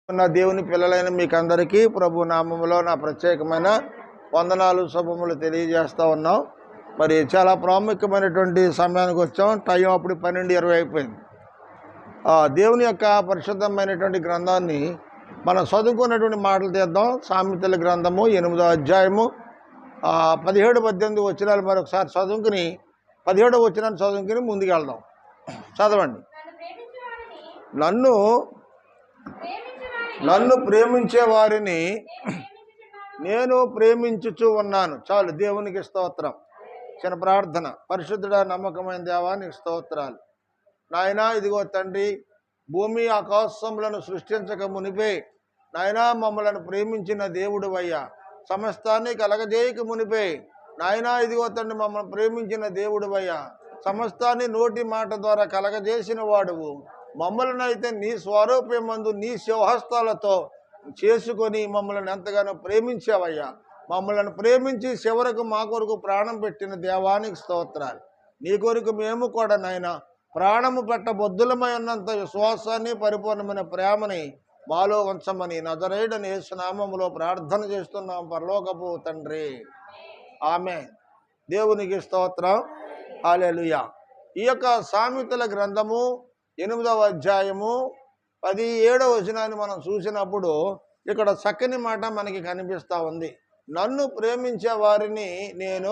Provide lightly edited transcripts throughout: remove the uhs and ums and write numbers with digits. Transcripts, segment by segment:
నా దేవుని పిల్లలైన మీకు అందరికీ ప్రభు నామములో నా ప్రత్యేకమైన వందనాలు శుభములు తెలియజేస్తూ ఉన్నాం. మరి చాలా ప్రాముఖ్యమైనటువంటి సమయానికి వచ్చాం. టైం అప్పుడు 12:20 అయిపోయింది. దేవుని యొక్క పరిశుద్ధమైనటువంటి గ్రంథాన్ని మనం చదువుకున్నటువంటి మాటలు తీద్దాం. సామెతల గ్రంథము 8వ అధ్యాయము 17-18 వచనాలు మరొకసారి చదువుకుని 17వ వచనాన్ని చదువుకుని ముందుకు వెళ్దాం. చదవండి. నన్ను ప్రేమించే వారిని నేను ప్రేమించుచూ ఉన్నాను. చాలు, దేవునికి స్తోత్రం. చిన్న ప్రార్థన. పరిశుద్ధుడా, నమ్మకమైన దేవా, నీకు స్తోత్రాలు. నాయనా, ఇదిగో తండ్రి, భూమి ఆకాశములను సృష్టించక మునిపే నాయనా మమ్మలను ప్రేమించిన దేవుడు అయ్యా. సమస్తాన్ని కలగజేయక మునిపే నాయనా, ఇదిగో తండ్రి, మమ్మల్ని ప్రేమించిన దేవుడు అయ్యా. సమస్తాన్ని నోటి మాట ద్వారా కలగజేసిన వాడువు. మమ్మల్ని అయితే నీ స్వరూపమందు నీ శివహస్తాలతో చేసుకొని మమ్మల్ని ఎంతగానో ప్రేమించావయ్యా. మమ్మల్ని ప్రేమించి చివరకు మా కొరకు ప్రాణం పెట్టిన దేవానికి స్తోత్రాలు. నీ కొరకు మేము కూడా నాయన ప్రాణము పెట్టబొద్దులమై ఉన్నంత విశ్వాసాన్ని పరిపూర్ణమైన ప్రేమని మాలో ఉంచమని నజరేయుడని యేసు నామములో ప్రార్థన చేస్తున్నాం పరలోకపు తండ్రి. ఆమేన్. దేవునికి స్తోత్రం. హల్లెలూయా. ఈ యొక్క సామెతల గ్రంథము 8వ అధ్యాయము 17వ వచనాన్ని మనం చూసినప్పుడు ఇక్కడ చక్కని మాట మనకి కనిపిస్తూ ఉంది. నన్ను ప్రేమించే వారిని నేను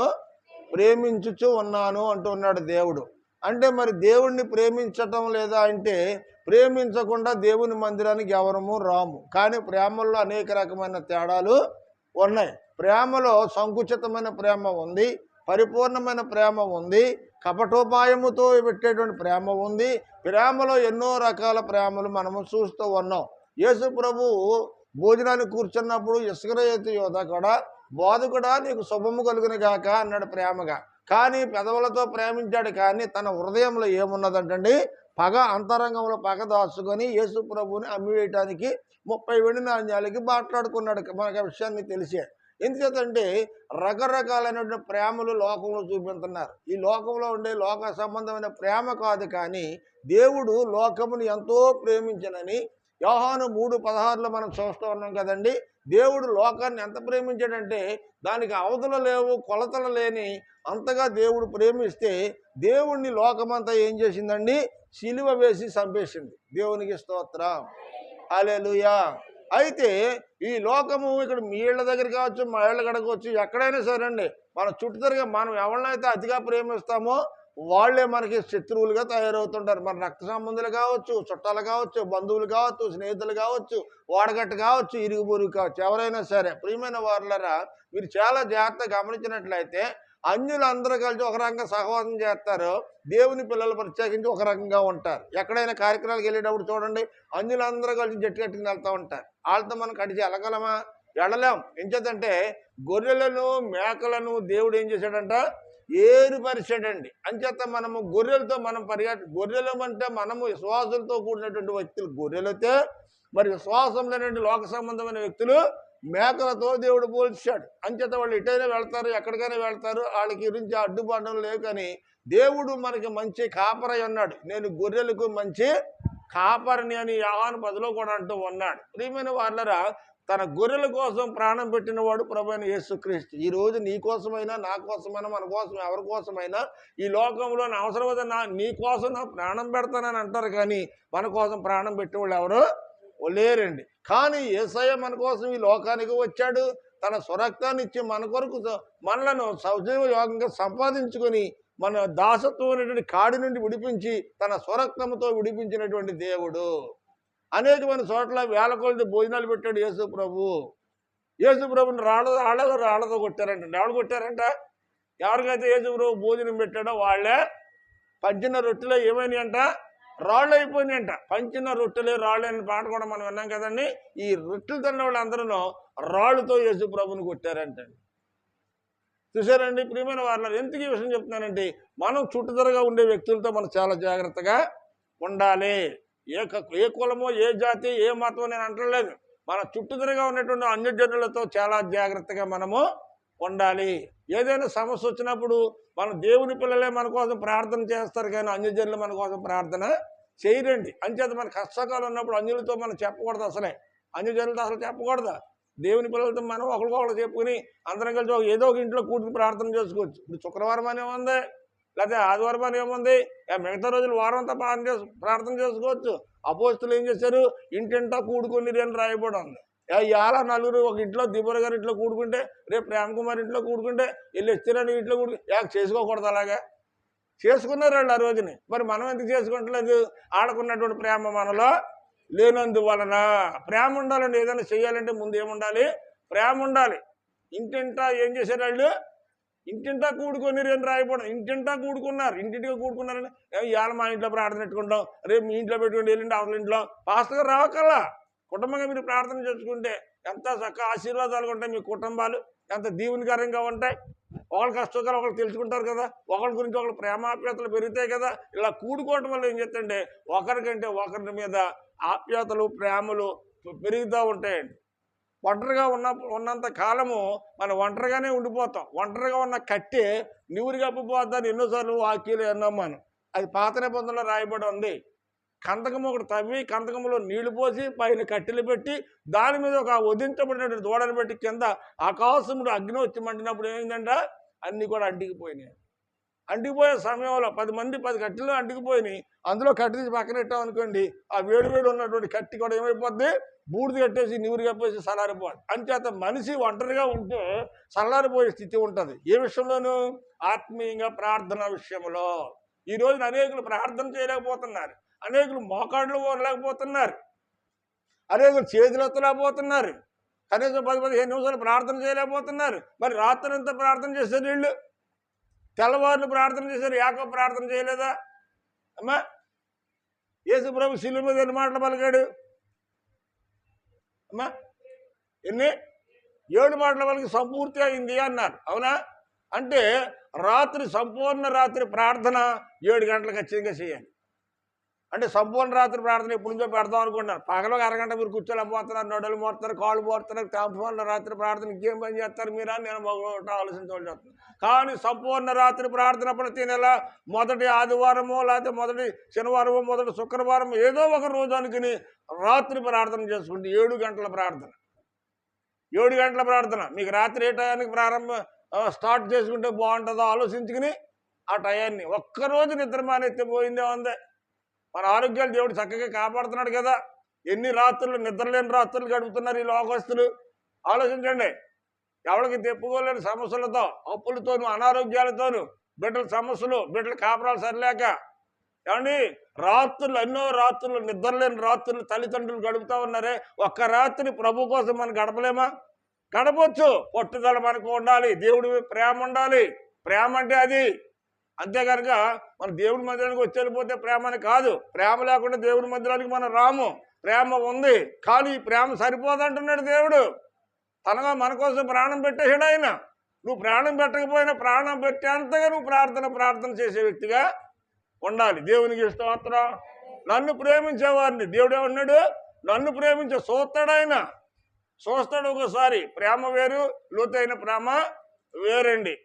ప్రేమించుచూ ఉన్నాను అంటున్నాడు దేవుడు. అంటే మరి దేవుణ్ణి ప్రేమించటం లేదా అంటే ప్రేమించకుండా దేవుని మందిరానికి ఎవరము రాము. కానీ ప్రేమల్లో అనేక రకమైన తేడాలు ఉన్నాయి. ప్రేమలో సంకుచితమైన ప్రేమ ఉంది, పరిపూర్ణమైన ప్రేమ ఉంది, కపటోపాయముతో పెట్టేటువంటి ప్రేమ ఉంది. ప్రేమలో ఎన్నో రకాల ప్రేమలు మనము చూస్తూ ఉన్నాం. యేసు ప్రభువు భోజనానికి కూర్చున్నప్పుడు ఇస్కరియోతు యోధ కూడా బోధకుడా నీకు శుభము కలుగును గాక అన్నాడు ప్రేమగా. కానీ పెదవులతో ప్రేమించాడు, కానీ తన హృదయంలో ఏమున్నదంటండి, పగ, అంతరంగంలో పగ దాచుకొని యేసు ప్రభువుని అమ్మివేయటానికి 30 వెండి నాణ్యాలకి మాట్లాడుకున్నాడు. మనకు ఆ విషయాన్ని తెలిసే. ఎందుకంటే రకరకాలైనటువంటి ప్రేమలు లోకంలో చూపిస్తున్నారు. ఈ లోకంలో ఉండే లోక సంబంధమైన ప్రేమ కాదు, కానీ దేవుడు లోకముని ఎంతో ప్రేమించనని యోహాను 3:16 మనం చూస్తూ ఉన్నాం కదండి. దేవుడు లోకాన్ని ఎంత ప్రేమించాడంటే దానికి అవధులు లేవు, కొలతలు లేని అంతగా దేవుడు ప్రేమిస్తే దేవుణ్ణి లోకమంతా ఏం చేసిందండి, సిలువ వేసి చంపేసింది. దేవునికి స్తోత్రం. హల్లెలూయా. అయితే ఈ లోకము ఇక్కడ మీ ఇళ్ళ దగ్గర కావచ్చు, మా ఇళ్ళ గడకొచ్చు, ఎక్కడైనా సరే అండి, మన చుట్టుతరగా మనం ఎవరినైతే అతిగా ప్రేమిస్తామో వాళ్ళే మనకి శత్రువులుగా తయారవుతుంటారు. మన రక్త సంబంధులు కావచ్చు, చుట్టాలు కావచ్చు, బంధువులు కావచ్చు, స్నేహితులు కావచ్చు, వాడగట్టు కావచ్చు, ఇరుగు పొరుగు కావచ్చు, ఎవరైనా సరే. ప్రియమైన వారులారా, మీరు చాలా జాగ్రత్తగా గమనించినట్లయితే అన్యులు అందరూ కలిసి ఒక రకంగా సహవాసం చేస్తారు, దేవుని పిల్లలు ప్రత్యేకించి ఒక రకంగా ఉంటారు. ఎక్కడైనా కార్యక్రమాలకు వెళ్ళేటప్పుడు చూడండి, అన్యులందరూ కలిసి జట్టు కట్టుకుని వెళ్తూ ఉంటారు. వాళ్ళతో మనం కడిచి వెళ్ళగలమా? వెళ్ళలేం. ఎంచేతంటే గొర్రెలను మేకలను దేవుడు ఏం చేశాడంట, ఏరుపరిచాడండి. అంచేత మనము గొర్రెలతో మనం గొర్రెలు అంటే మనము విశ్వాసులతో కూడినటువంటి వ్యక్తులు గొర్రెలతో, మరి విశ్వాసం లేనటువంటి లోక సంబంధమైన వ్యక్తులు మేకలతో దేవుడు పోల్చాడు. అంచేత వాళ్ళు ఎటైనా వెళ్తారు, ఎక్కడికైనా వెళ్తారు, వాళ్ళకి గురించి అడ్డుపడడం లేవు. కానీ దేవుడు మనకి మంచి కాపరై ఉన్నాడు. నేను గొర్రెలకు మంచి కాపరిని అని యోహాను 10లో కూడా అంటూ ఉన్నాడు. ప్రియమైన వారులారా, తన గొర్రెల కోసం ప్రాణం పెట్టినవాడు ప్రభువైన యేసుక్రీస్తు. ఈరోజు నీ కోసమైనా, నా కోసమైనా, మన కోసం, ఎవరి కోసమైనా ఈ లోకంలో నా అవసరమైతే నీ కోసం నా ప్రాణం పెడతానని అంటారు, కానీ మన కోసం ప్రాణం పెట్టేవాళ్ళు ఎవరు లేరండి. కానీ యేసయ్య మన కోసం ఈ లోకానికి వచ్చాడు. తన స్వరక్తాన్ని ఇచ్చి మన కొరకు మనలను సజీవ యోగంగా సంపాదించుకొని మన దాసత్వం అనేటువంటి కాడి నుండి విడిపించి తన స్వరక్తంతో విడిపించినటువంటి దేవుడు. అనేకమైన చోట్ల వేల కొలది భోజనాలు పెట్టాడు యేసు ప్రభు. యేసు ప్రభుని రాళ్లతో కొట్టారంట. ఎవరు కొట్టారంట? ఎవరికైతే యేసు ప్రభు భోజనం పెట్టాడో వాళ్ళే పంచిన రొట్టెలో ఏమైనాయి అంట, రాళ్ళు అయిపోయినాయంట. పంచిన రొట్టెలే రాళ్ళు అనే పాట కూడా మనం విన్నాం కదండి. ఈ రొట్టెలు తిన్న వాళ్ళందరూ రాళ్ళుతో యేసు ప్రభుని కొట్టారంటండి. చూసారండి ప్రియమైన వారు, ఎందుకు ఈ విషయం చెప్తున్నానంటే మనం చుట్టుదరగా ఉండే వ్యక్తులతో మనం చాలా జాగ్రత్తగా ఉండాలి. ఏ కులమో, ఏ జాతి, ఏ మతం నేను అంటలేదు. మన చుట్టుదరగా ఉన్నటువంటి అన్యజనులతో చాలా జాగ్రత్తగా మనము ఉండాలి. ఏదైనా సమస్య వచ్చినప్పుడు మన దేవుని పిల్లలే మన కోసం ప్రార్థన చేస్తారు, కానీ అన్యజనులు మన కోసం ప్రార్థన చేయరండి. అంచేత మన కష్టకాలం ఉన్నప్పుడు అన్యులతో మనం చెప్పకూడదు. అసలే అన్యజనులతో అసలు చెప్పకూడదు. దేవుని పిల్లలతో మనం ఒకరికొకరు చెప్పుకుని అందరం కలిసి ఏదో ఒక ఇంట్లో కూర్చుని ప్రార్థన చేసుకోవచ్చు. ఇప్పుడు శుక్రవారం అని ఏముంది, లేకపోతే ఆదివారం అని ఏముంది, మిగతా రోజులు వారం అంతా ప్రార్థన చేసుకోవచ్చు. అపోస్తులు ఏం చేశారు, ఇంటింటా కూడుకొని అని రాయబడి ఉంది. ఇవాళ నలుగురు ఒక ఇంట్లో దిబ్బర గారి ఇంట్లో కూడుకుంటే, రేపు ప్రేమకుమార్ ఇంట్లో కూడుకుంటే, వెళ్ళి ఎస్తిరాని ఇంట్లో చేసుకోకూడదు. అలాగా చేసుకున్నారు వాళ్ళు ఆ రోజుని. మరి మనం ఎందుకు చేసుకుంటలేదు? ఆడకున్నటువంటి ప్రేమ మనలో లేనందువలన. ప్రేమ ఉండాలండి. ఏదైనా చేయాలంటే ముందు ఏముండాలి? ప్రేమ ఉండాలి. ఇంటింటా ఏం చేశారు వాళ్ళు? ఇంటింటా కూడుకొని అని రాయబడి, ఇంటింటా కూడుకున్నారు. ఇంటింటిగా కూడుకున్నారని ఇవాళ మా ఇంట్లో ప్రార్థన పెట్టుకుంటాం, రేపు మీ ఇంట్లో పెట్టుకుంటే వెళ్ళండి అవతల ఇంట్లో. పాస్టర్ గారు రావకల్లా కుటుంబంగా మీరు ప్రార్థన చేసుకుంటే ఎంత చక్కగా ఆశీర్వాదాలు ఉంటాయి. మీ కుటుంబాలు ఎంత దీవెనకరంగా ఉంటాయి. ఒకళ్ళ కష్టకాలు ఒకళ్ళు తెలుసుకుంటారు కదా, ఒకరి గురించి ఒకళ్ళు ప్రేమాప్యతలు పెరుగుతాయి కదా. ఇలా కూడుకోవటం వల్ల ఏం చేస్తుంటే ఒకరికంటే ఒకరి మీద ఆప్యాతలు ప్రేమలు పెరుగుతూ ఉంటాయండి. ఒంటరిగా ఉన్నంత కాలము మనం ఒంటరిగానే ఉండిపోతాం. ఒంటరిగా ఉన్న కట్టె నివురు కప్పిపోద్దని ఎన్నోసార్లు వాక్యాలు విన్నాం మనం. అది పాత నిబంధనలో రాయబడి ఉంది. కందకము ఒకటి తవ్వి కందకములో నీళ్లు పోసి పైన కట్టెలు పెట్టి దాని మీద ఒక వధించబడినటువంటి దూడను పెట్టి కింద ఆకాశముడు అగ్ని వచ్చి మండినప్పుడు ఏమైందంటే అన్నీ కూడా అంటికిపోయినాయి. అంటికిపోయే సమయంలో 10 మంది 10 కట్టెలు అంటికిపోయినాయి. అందులో కట్టె తీసి పక్కన పెట్టాం అనుకోండి, ఆ వేడి ఉన్నటువంటి కట్టి కూడా ఏమైపోద్ది, బూడిద కట్టేసి నీరు కప్పేసి చల్లారిపోద్ది. అంచేత మనిషి ఒంటరిగా ఉంటే చల్లారిపోయే స్థితి ఉంటుంది. ఏ విషయంలోనూ? ఆత్మీయంగా ప్రార్థన విషయంలో. ఈ రోజున అనేకులు ప్రార్థన చేయలేకపోతున్నారు, అనేకులు మోకాళ్ళు పోలేకపోతున్నారు, అనేకులు చేతులు ఎత్తలేకపోతున్నారు, కనీసం 10-15 నిమిషాలు ప్రార్థన చేయలేకపోతున్నారు. మరి రాత్రి అంతా ప్రార్థన చేశారు వీళ్ళు, తెల్లవారులు ప్రార్థన చేశారు. యాకోబు ప్రార్థన చేయలేదా అమ్మా? యేసు ప్రభు శిలువ మీద ఎన్ని మాటలు పలికాడు అమ్మా? 7 మాటల పలికి సంపూర్తి అయింది అన్నారు. అవునా? అంటే సంపూర్ణ రాత్రి ప్రార్థన 7 గంటలకు ఖచ్చితంగా చేయాలి. అంటే సంపూర్ణ రాత్రి ప్రార్థన ఎప్పుడు నుంచో పెడదాం అనుకుంటున్నారు. పగలో అరగంట మీరు కూర్చోలేకపోతున్నారు, నడులు మోస్తారు, కాళ్ళు మోస్తారు, సంపూర్ణ రాత్రి ప్రార్థన ఇంకేం పని చేస్తారు మీరు అని నేను ఆలోచించవలసి వస్తుంది. కానీ సంపూర్ణ రాత్రి ప్రార్థన ప్రతి నెల మొదటి ఆదివారమో లేకపోతే మొదటి శనివారమో మొదటి శుక్రవారం ఏదో ఒక రోజు అనుకుని రాత్రి ప్రార్థన చేసుకుంటే 7 గంటల ప్రార్థన. 7 గంటల ప్రార్థన మీకు రాత్రి ఏ టయానికి స్టార్ట్ చేసుకుంటే బాగుంటుందో ఆలోచించుకుని ఆ టయాన్ని ఒక్కరోజు నిద్ర మానెత్తిపోయిందే ఉంది. మన ఆరోగ్యాలు దేవుడు చక్కగా కాపాడుతున్నాడు కదా. ఎన్ని రాత్రులు నిద్రలేని రాత్రులు గడుపుతున్నారు ఈ లోకస్తులు. ఆలోచించండి. ఎవరికి తెప్పుకోలేని సమస్యలతో, అప్పులతోనూ, అనారోగ్యాలతోనూ, బిడ్డల సమస్యలు, బిడ్డల కాపురాలు సరిలేక ఏమండి ఎన్నో రాత్రులు నిద్రలేని రాత్రులు తల్లిదండ్రులు గడుపుతూ ఉన్నారే. ఒక్క రాత్రి ప్రభు కోసం మనం గడపలేమా? గడపవచ్చు. పట్టుదల మనకు ఉండాలి, దేవుడి ప్రేమ ఉండాలి. ప్రేమ అంటే అది. అంతేకనుక మన దేవుడి మందిరానికి వచ్చేపోతే ప్రేమ అని కాదు. ప్రేమ లేకుండా దేవుడి మందిరానికి మనం రాము. ప్రేమ ఉంది, కానీ ఈ ప్రేమ సరిపోదంటున్నాడు దేవుడు. తనగా మన కోసం ప్రాణం పెట్టేసాడు ఆయన. నువ్వు ప్రాణం పెట్టకపోయినా ప్రాణం పెట్టేంతగా నువ్వు ప్రార్థన చేసే వ్యక్తిగా ఉండాలి. దేవునికి స్తోత్రం. నన్ను ప్రేమించేవారిని దేవుడు ఏమన్నాడు? నన్ను ప్రేమించే చూస్తాడు ఒకసారి. ప్రేమ వేరు, లోతైన ప్రేమ వేరండి.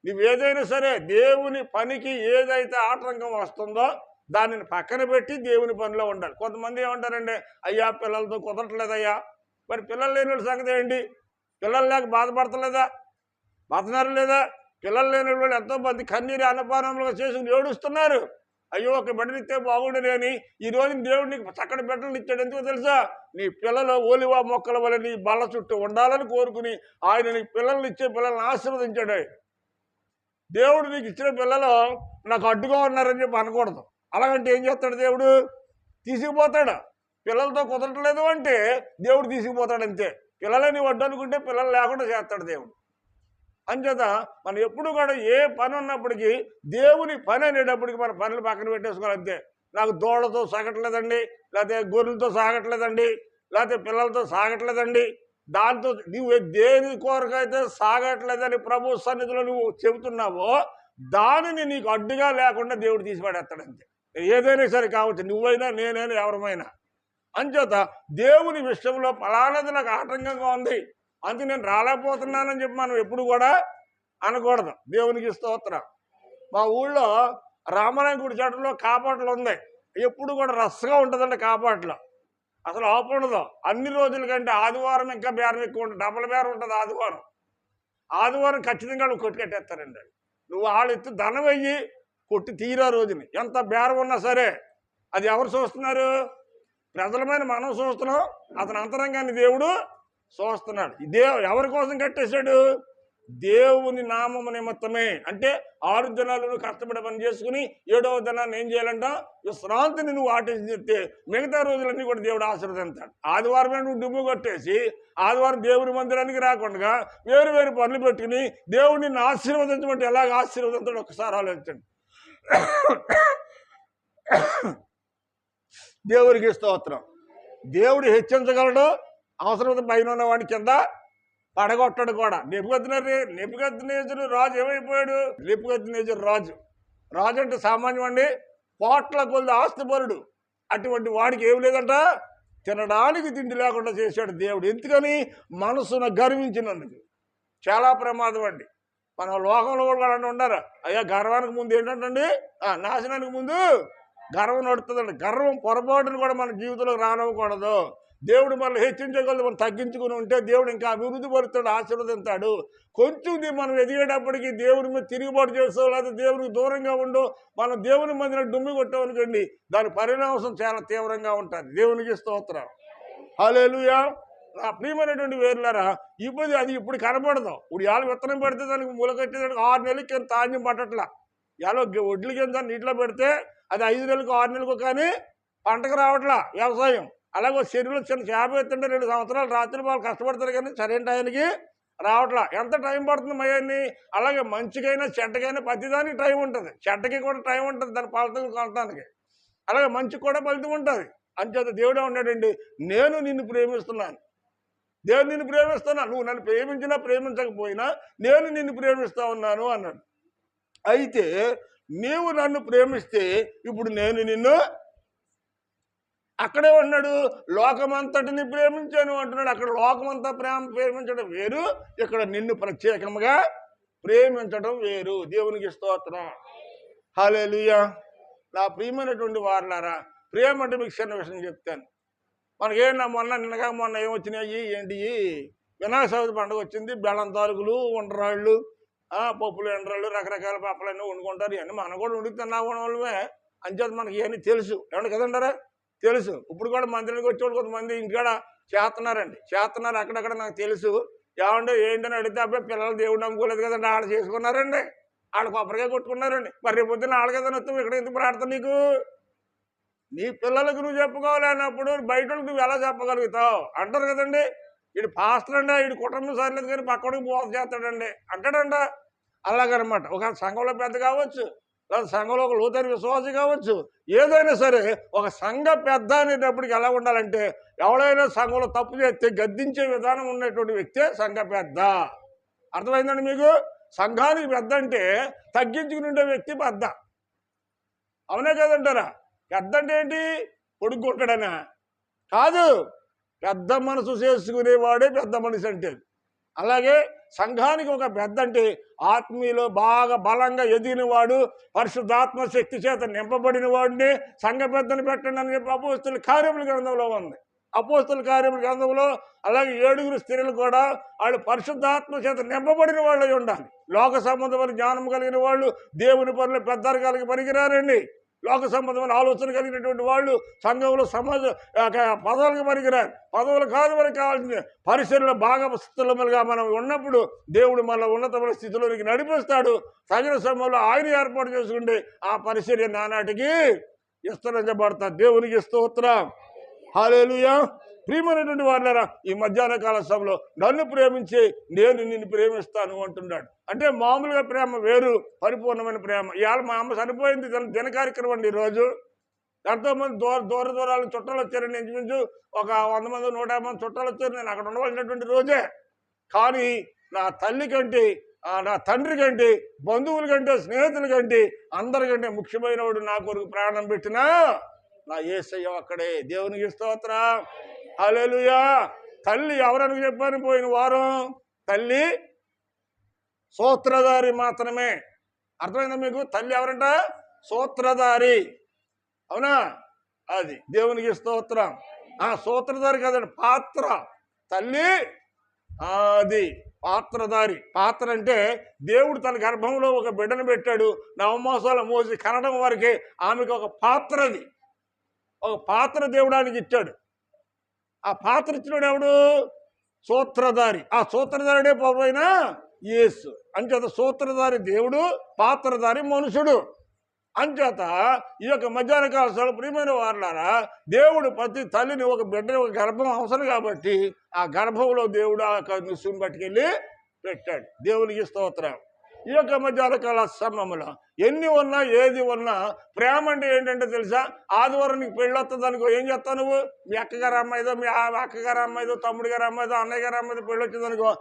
నువ్వేదైనా సరే దేవుని పనికి ఏదైతే ఆటంకం వస్తుందో దానిని పక్కన పెట్టి దేవుని పనిలో ఉండాలి. కొంతమంది ఏమంటారండి, అయ్యా పిల్లలతో కుదరట్లేదయ్యా. మరి పిల్లలు లేని వాళ్ళ సంగతి ఏంటి? పిల్లలు లేక బాధపడతలేదా? బాధనారు లేదా? పిల్లలు లేని వాళ్ళు ఎంతోమంది కన్నీరు అన్నపానములుగా చేసి ఏడుస్తున్నారు. అయ్యో ఒక బిడ్డనిస్తే బాగుండేని. ఈ రోజు దేవుడు నీకు చక్కటి బిడ్డలు ఇచ్చాడు. ఎందుకో తెలుసా? నీ పిల్లలు ఓలివా మొక్కల వల్ల నీ బల్ల చుట్టూ ఉండాలని కోరుకుని ఆయన నీ పిల్లల్ని ఇచ్చే పిల్లల్ని ఆశీర్వదించాడు. దేవుడు నీకు ఇచ్చిన పిల్లలు నాకు అడ్డుగా ఉన్నారని చెప్పి అనకూడదు. అలాగంటే ఏం చేస్తాడు దేవుడు? తీసుకుపోతాడు. పిల్లలతో కుదరట్లేదు అంటే దేవుడు తీసుకుపోతాడు అంతే. పిల్లలే నీవు అడ్డు అనుకుంటే పిల్లలు లేకుండా చేస్తాడు దేవుడు. అంచేత మనం ఎప్పుడు కూడా ఏ పని ఉన్నప్పటికీ దేవుని పని అనేటప్పటికి మన పనులు పక్కన పెట్టేసుకోవాలి అంతే. నాకు దూడతో సాగట్లేదండి, లేకపోతే గొర్రెలతో సాగట్లేదండి, లేకపోతే పిల్లలతో సాగట్లేదండి, దాంతో నువ్వు దేని కొరకైతే సాగట్లేదని ప్రభు సన్నిధిలో నువ్వు చెబుతున్నావో దానిని నీకు అడ్డుగా లేకుండా దేవుడు తీసిపడేస్తాడు అంతే. ఏదైనా సరే కావచ్చు, నువ్వైనా నేనైనా ఎవరమైనా. అంచేత దేవుని విషయంలో ఫలానది నాకు ఆటంకంగా ఉంది, అందుకు నేను రాలేకపోతున్నానని చెప్పి మనం ఎప్పుడు కూడా అనకూడదు. దేవునికి స్తోత్రం. మా ఊళ్ళో రామరాయణ గుడి చాటులో కాపాటలు ఉంది. ఎప్పుడు కూడా రస్గా ఉంటుందండి కాపాటలో. అసలు ఆపు ఉండదు. అన్ని రోజుల కంటే ఆదివారం ఇంకా బేరం ఎక్కువ ఉంటుంది, డబల్ బేరం ఉంటుంది ఆదివారం. ఆదివారం ఖచ్చితంగా నువ్వు కొట్టి కట్టేస్తారండి. నువ్వు వాళ్ళు ఎత్తు ధనం వెయ్యి కొట్టి తీరా రోజుని ఎంత బేరం ఉన్నా సరే. అది ఎవరు చూస్తున్నారు? ప్రజలమైన మనం చూస్తున్నాం, అతని అంతరంగాన్ని దేవుడు చూస్తున్నాడు. ఎవరి కోసం కట్టేశాడు? దేవుని నామము నిమిత్తమే. అంటే 6 దినాలు కష్టపడి పని చేసుకుని 7వ దినాన్ని ఏం చేయాలంట? విశ్రాంతిని నువ్వు ఆటేసి చెప్తే మిగతా రోజులన్నీ కూడా దేవుడు ఆశీర్వదిస్తాడు. ఆదివారమే నువ్వు డుమ్ము కొట్టేసి ఆదివారం దేవుని మందిరానికి రాకుండా వేరు వేరు పనులు పెట్టుకుని దేవుడు నిన్ను ఆశీర్వదించమంటే ఎలాగ ఆశీర్వదించాడు ఒకసారి ఆలోచించండి. దేవుడికి స్తోత్రం. దేవుడు హెచ్చించగలడు, అవసరమైతే పైన ఉన్నవాడి కింద పడగొట్టడు కూడా. నెబుకద్నెజరు రాజు ఏమైపోయాడు? నెబుకద్నెజరు రాజు అంటే సామాన్యం అండి, కోట్ల కొద్ది ఆస్తిపరుడు. అటువంటి వాడికి ఏమి లేదంట, తినడానికి తిండి లేకుండా చేశాడు దేవుడు. ఎందుకని? మనసును గర్వించినందుకు. చాలా ప్రమాదం అండి. మన లోకంలో కూడా ఉన్నారు, అయ్యా గర్వానికి ముందు ఏంటంటే నాశనానికి ముందు గర్వం నడుతుందండి. గర్వం పొరపాటును కూడా మన జీవితంలో రానివ్వకూడదు. దేవుడు మనల్ని హెచ్చించగలదు. మనం తగ్గించుకుని ఉంటే దేవుడు ఇంకా అభివృద్ధి పరుస్తాడు, ఆశీర్వదిస్తాడు. కొంచెం మనం ఎదిగేటప్పటికి దేవుని మీద తిరుగుబాటు చేస్తావు, లేదా దేవునికి దూరంగా ఉండవు, మనం దేవుని మందిని డుమ్మి కొట్టామనుకోండి, దాని పరిణామం చాలా తీవ్రంగా ఉంటుంది. దేవునికి స్తోత్రం. హల్లెలూయా. నా ప్రియమైనటువంటి వేరులారా, ఇప్పుడు కనపడదు. ఇప్పుడు ఎలా విత్తనం పెడితే దానికి మూల కట్టేదానికి 6 నెలలకి ధాన్యం పట్టట్లా. ఎలా ఒడ్లు కింద నీటిలో పెడితే అది 5 నెలలకు 6 నెలలకు కానీ పంటకు రావట్లా వ్యవసాయం. అలాగే చెరువులో చిన్న చేప ఎత్తుంటే 2 సంవత్సరాలు రాత్రి వాళ్ళు కష్టపడతారు కానీ సరైన టైంకి రావట్లా. ఎంత టైం పడుతుంది మయాన్ని? అలాగే మంచికైనా చెడ్డకైనా ప్రతిదానికి టైం ఉంటుంది. చెడ్డకి కూడా టైం ఉంటుంది దాని ఫలితం కొనడానికి. అలాగే మంచికి కూడా ఫలితం ఉంటుంది. అంచేత దేవుడే ఉన్నాడండి, నేను నిన్ను ప్రేమిస్తున్నాను, దేవుడు నిన్ను ప్రేమిస్తున్నా, నువ్వు నన్ను ప్రేమించినా ప్రేమించకపోయినా నేను నిన్ను ప్రేమిస్తా ఉన్నాను అన్నాడు. అయితే నీవు నన్ను ప్రేమిస్తే ఇప్పుడు నేను నిన్ను, అక్కడే ఉన్నాడు లోకమంతటిని ప్రేమించాను అంటున్నాడు. అక్కడ లోకమంతా ప్రేమించడం వేరు, ఇక్కడ నిన్ను ప్రత్యేకంగా ప్రేమించడం వేరు. దేవునికి స్తోత్రం. హల్లెలూయా. నా ప్రియమైనటువంటి వారలారా, ప్రేమ అంటే మీకు చిన్న విషయం చెప్తాను. మనకేనా నిన్నగా ఏమొచ్చినాయి ఏంటి? వినాయక చవితి పండుగ వచ్చింది. బెల్లం తారుకులు, ఉండరాళ్ళు, పప్పులు, ఎండ్రాళ్ళు, రకరకాల పప్పులన్నీ వండుకుంటారు. ఇవన్నీ మనం కూడా వండుతున్నా వాళ్ళమే. అంచేత మనకి ఇవన్నీ తెలుసు. ఏమన్నా కదంటారా? తెలుసు. ఇప్పుడు కూడా మందిరానికి వచ్చేవాళ్ళు కొంతమంది ఇంటికాడ చేస్తున్నారు అక్కడక్కడ నాకు తెలుసు. ఏమంటే ఏంటని అడిగితే అబ్బాయి పిల్లలు దేవుడు నమ్ముకోలేదు కదండి, వాళ్ళు చేసుకున్నారండి, వాళ్ళు కొబ్బరికాయ కొట్టుకున్నారండి. మరి రేపు పొద్దున్న వాళ్ళ కదా వస్తావు, ఇక్కడ ఎందుకు ప్రార్థన? నీకు నీ పిల్లలకు నువ్వు చెప్పుకోవాలి అన్నప్పుడు బయట నువ్వు ఎలా చెప్పగలుగుతావు అంటారు కదండి. వీడు పాస్టర్ అండి, వీడి కుటుంబం సరిలేదు కానీ పక్కడికి బోధ చేస్తాడండి అంటాడంట. అలాగనమాట. ఒక సంఘంలో పెద్ద కావచ్చు, లేదా సంఘంలో ఒక లోతైన విశ్వాసి కావచ్చు, ఏదైనా సరే ఒక సంఘ పెద్ద అనేటప్పటికి ఎలా ఉండాలంటే, ఎవడైనా సంఘంలో తప్పు చేస్తే గద్దించే విధానం ఉన్నటువంటి వ్యక్తే సంఘ పెద్ద. అర్థమైందండి మీకు? సంఘానికి పెద్ద అంటే తగ్గించుకుని ఉండే వ్యక్తి పెద్ద. అవునే కదంటారా? పెద్ద అంటే ఏంటి? పొడుక్కుంటాడనా? కాదు, పెద్ద మనసు చేసుకునేవాడే పెద్ద మనిషి అంటే. అలాగే సంఘానికి ఒక పెద్ద అంటే ఆత్మీయులో బాగా బలంగా ఎదిగినవాడు, పరిశుద్ధాత్మ శక్తి చేత నింపబడిన వాడిని సంఘ పెద్దను పెట్టండి అని చెప్పి అపోస్తలుల కార్యముల గ్రంథంలో ఉంది. అపోస్తలుల కార్యముల గ్రంథంలో అలాగే 7 స్త్రీలు కూడా వాళ్ళు పరిశుద్ధాత్మ చేత నింపబడిన వాళ్ళు ఉండాలి. లోక సంబంధమైన జ్ఞానం కలిగిన వాళ్ళు దేవుని పనులు పెద్దరికాలకి పనికిరారండి. లోక సంబంధమైన ఆలోచన కలిగినటువంటి వాళ్ళు సంఘంలో సమాజ పదవులకు పనికిరారు. పదవులు కాదు మనకు కావాల్సింది. పరిసరలో బాగా స్థితులుగా మనం ఉన్నప్పుడు దేవుడు మన ఉన్నతమైన స్థితిలోనికి నడిపిస్తాడు. తగిన సమయంలో ఆయన ఏర్పాటు చేసుకుంటే ఆ పరిసర నానాటికి విస్తరించబడతారు. దేవునికి స్తోత్రం. హల్లెలూయా. ప్రియమైనటువంటి వారులారా, ఈ మధ్యాహ్న కాల సభలో నన్ను ప్రేమించి నేను నిన్ను ప్రేమిస్తాను అంటున్నాడు. అంటే మామూలుగా ప్రేమ వేరు, పరిపూర్ణమైన ప్రేమ. ఇవాళ మా అమ్మ చనిపోయింది, దిన కార్యక్రమం అండి. ఈరోజు ఎంతోమంది దూరాలు చుట్టాలు వచ్చారండి. ఇంచుమించు ఒక 100 మంది 150 మంది చుట్టాలు వచ్చారు. నేను అక్కడ ఉండవలసినటువంటి రోజే. కానీ నా తల్లి కంటే, నా తండ్రి కంటే, బంధువుల కంటే, స్నేహితుల కంటే, అందరికంటే ముఖ్యమైన వాడు నా కొరకు ప్రాణం పెట్టినా నా యేసయ్య అక్కడే. దేవునికి స్తోత్రం. హల్లెలూయా. తల్లి ఎవరని చెప్పాను పోయిన వారం? తల్లి సూత్రధారి మాత్రమే. అర్థమైందా మీకు? తల్లి ఎవరంట? సూత్రధారి. అవునా? అది దేవునికి స్తోత్రం. సూత్రధారి కదండి, పాత్ర. తల్లి అది పాత్రధారి. పాత్ర అంటే దేవుడు తన గర్భంలో ఒక బిడ్డను పెట్టాడు, నవమాసాలు మోసి కనడం వరకే ఆమెకు ఒక పాత్ర, అది ఒక పాత్ర దేవుడానికి ఇచ్చాడు. ఆ పాత్ర ఇచ్చినాడు ఎవడు? సూత్రధారి. ఆ సూత్రధారుడే ప్రభువైన యేసు. అంచేత సూత్రధారి దేవుడు, పాత్రధారి మనుషుడు. అంచేత ఈ యొక్క మధ్యాహ్న కాల ప్రియమైన వారులారా, దేవుడు ప్రతి తల్లిని ఒక బిడ్డని ఒక గర్భం అవసరం కాబట్టి ఆ గర్భంలో దేవుడు ఆ యొక్క నిస్సుని పట్టుకెళ్ళి పెట్టాడు. దేవునికి స్తోత్రం. ఈ యొక్క మధ్యాహ్న కాల సమయంలో ఎన్ని ఉన్నా ఏది ఉన్నా ప్రేమ అంటే ఏంటంటే తెలుసా? ఆదివారం నీకు పెళ్ళి వస్తుంది అనుకో, ఏం చేస్తావు నువ్వు? మీ అక్కగారి అమ్మాయిదో, మీ అక్కగారి అమ్మాయిదో, తమ్ముడి గారి అమ్మాయిదో, అన్నయ్య గారి అమ్మాయిదో పెళ్ళి వచ్చింది అనుకో,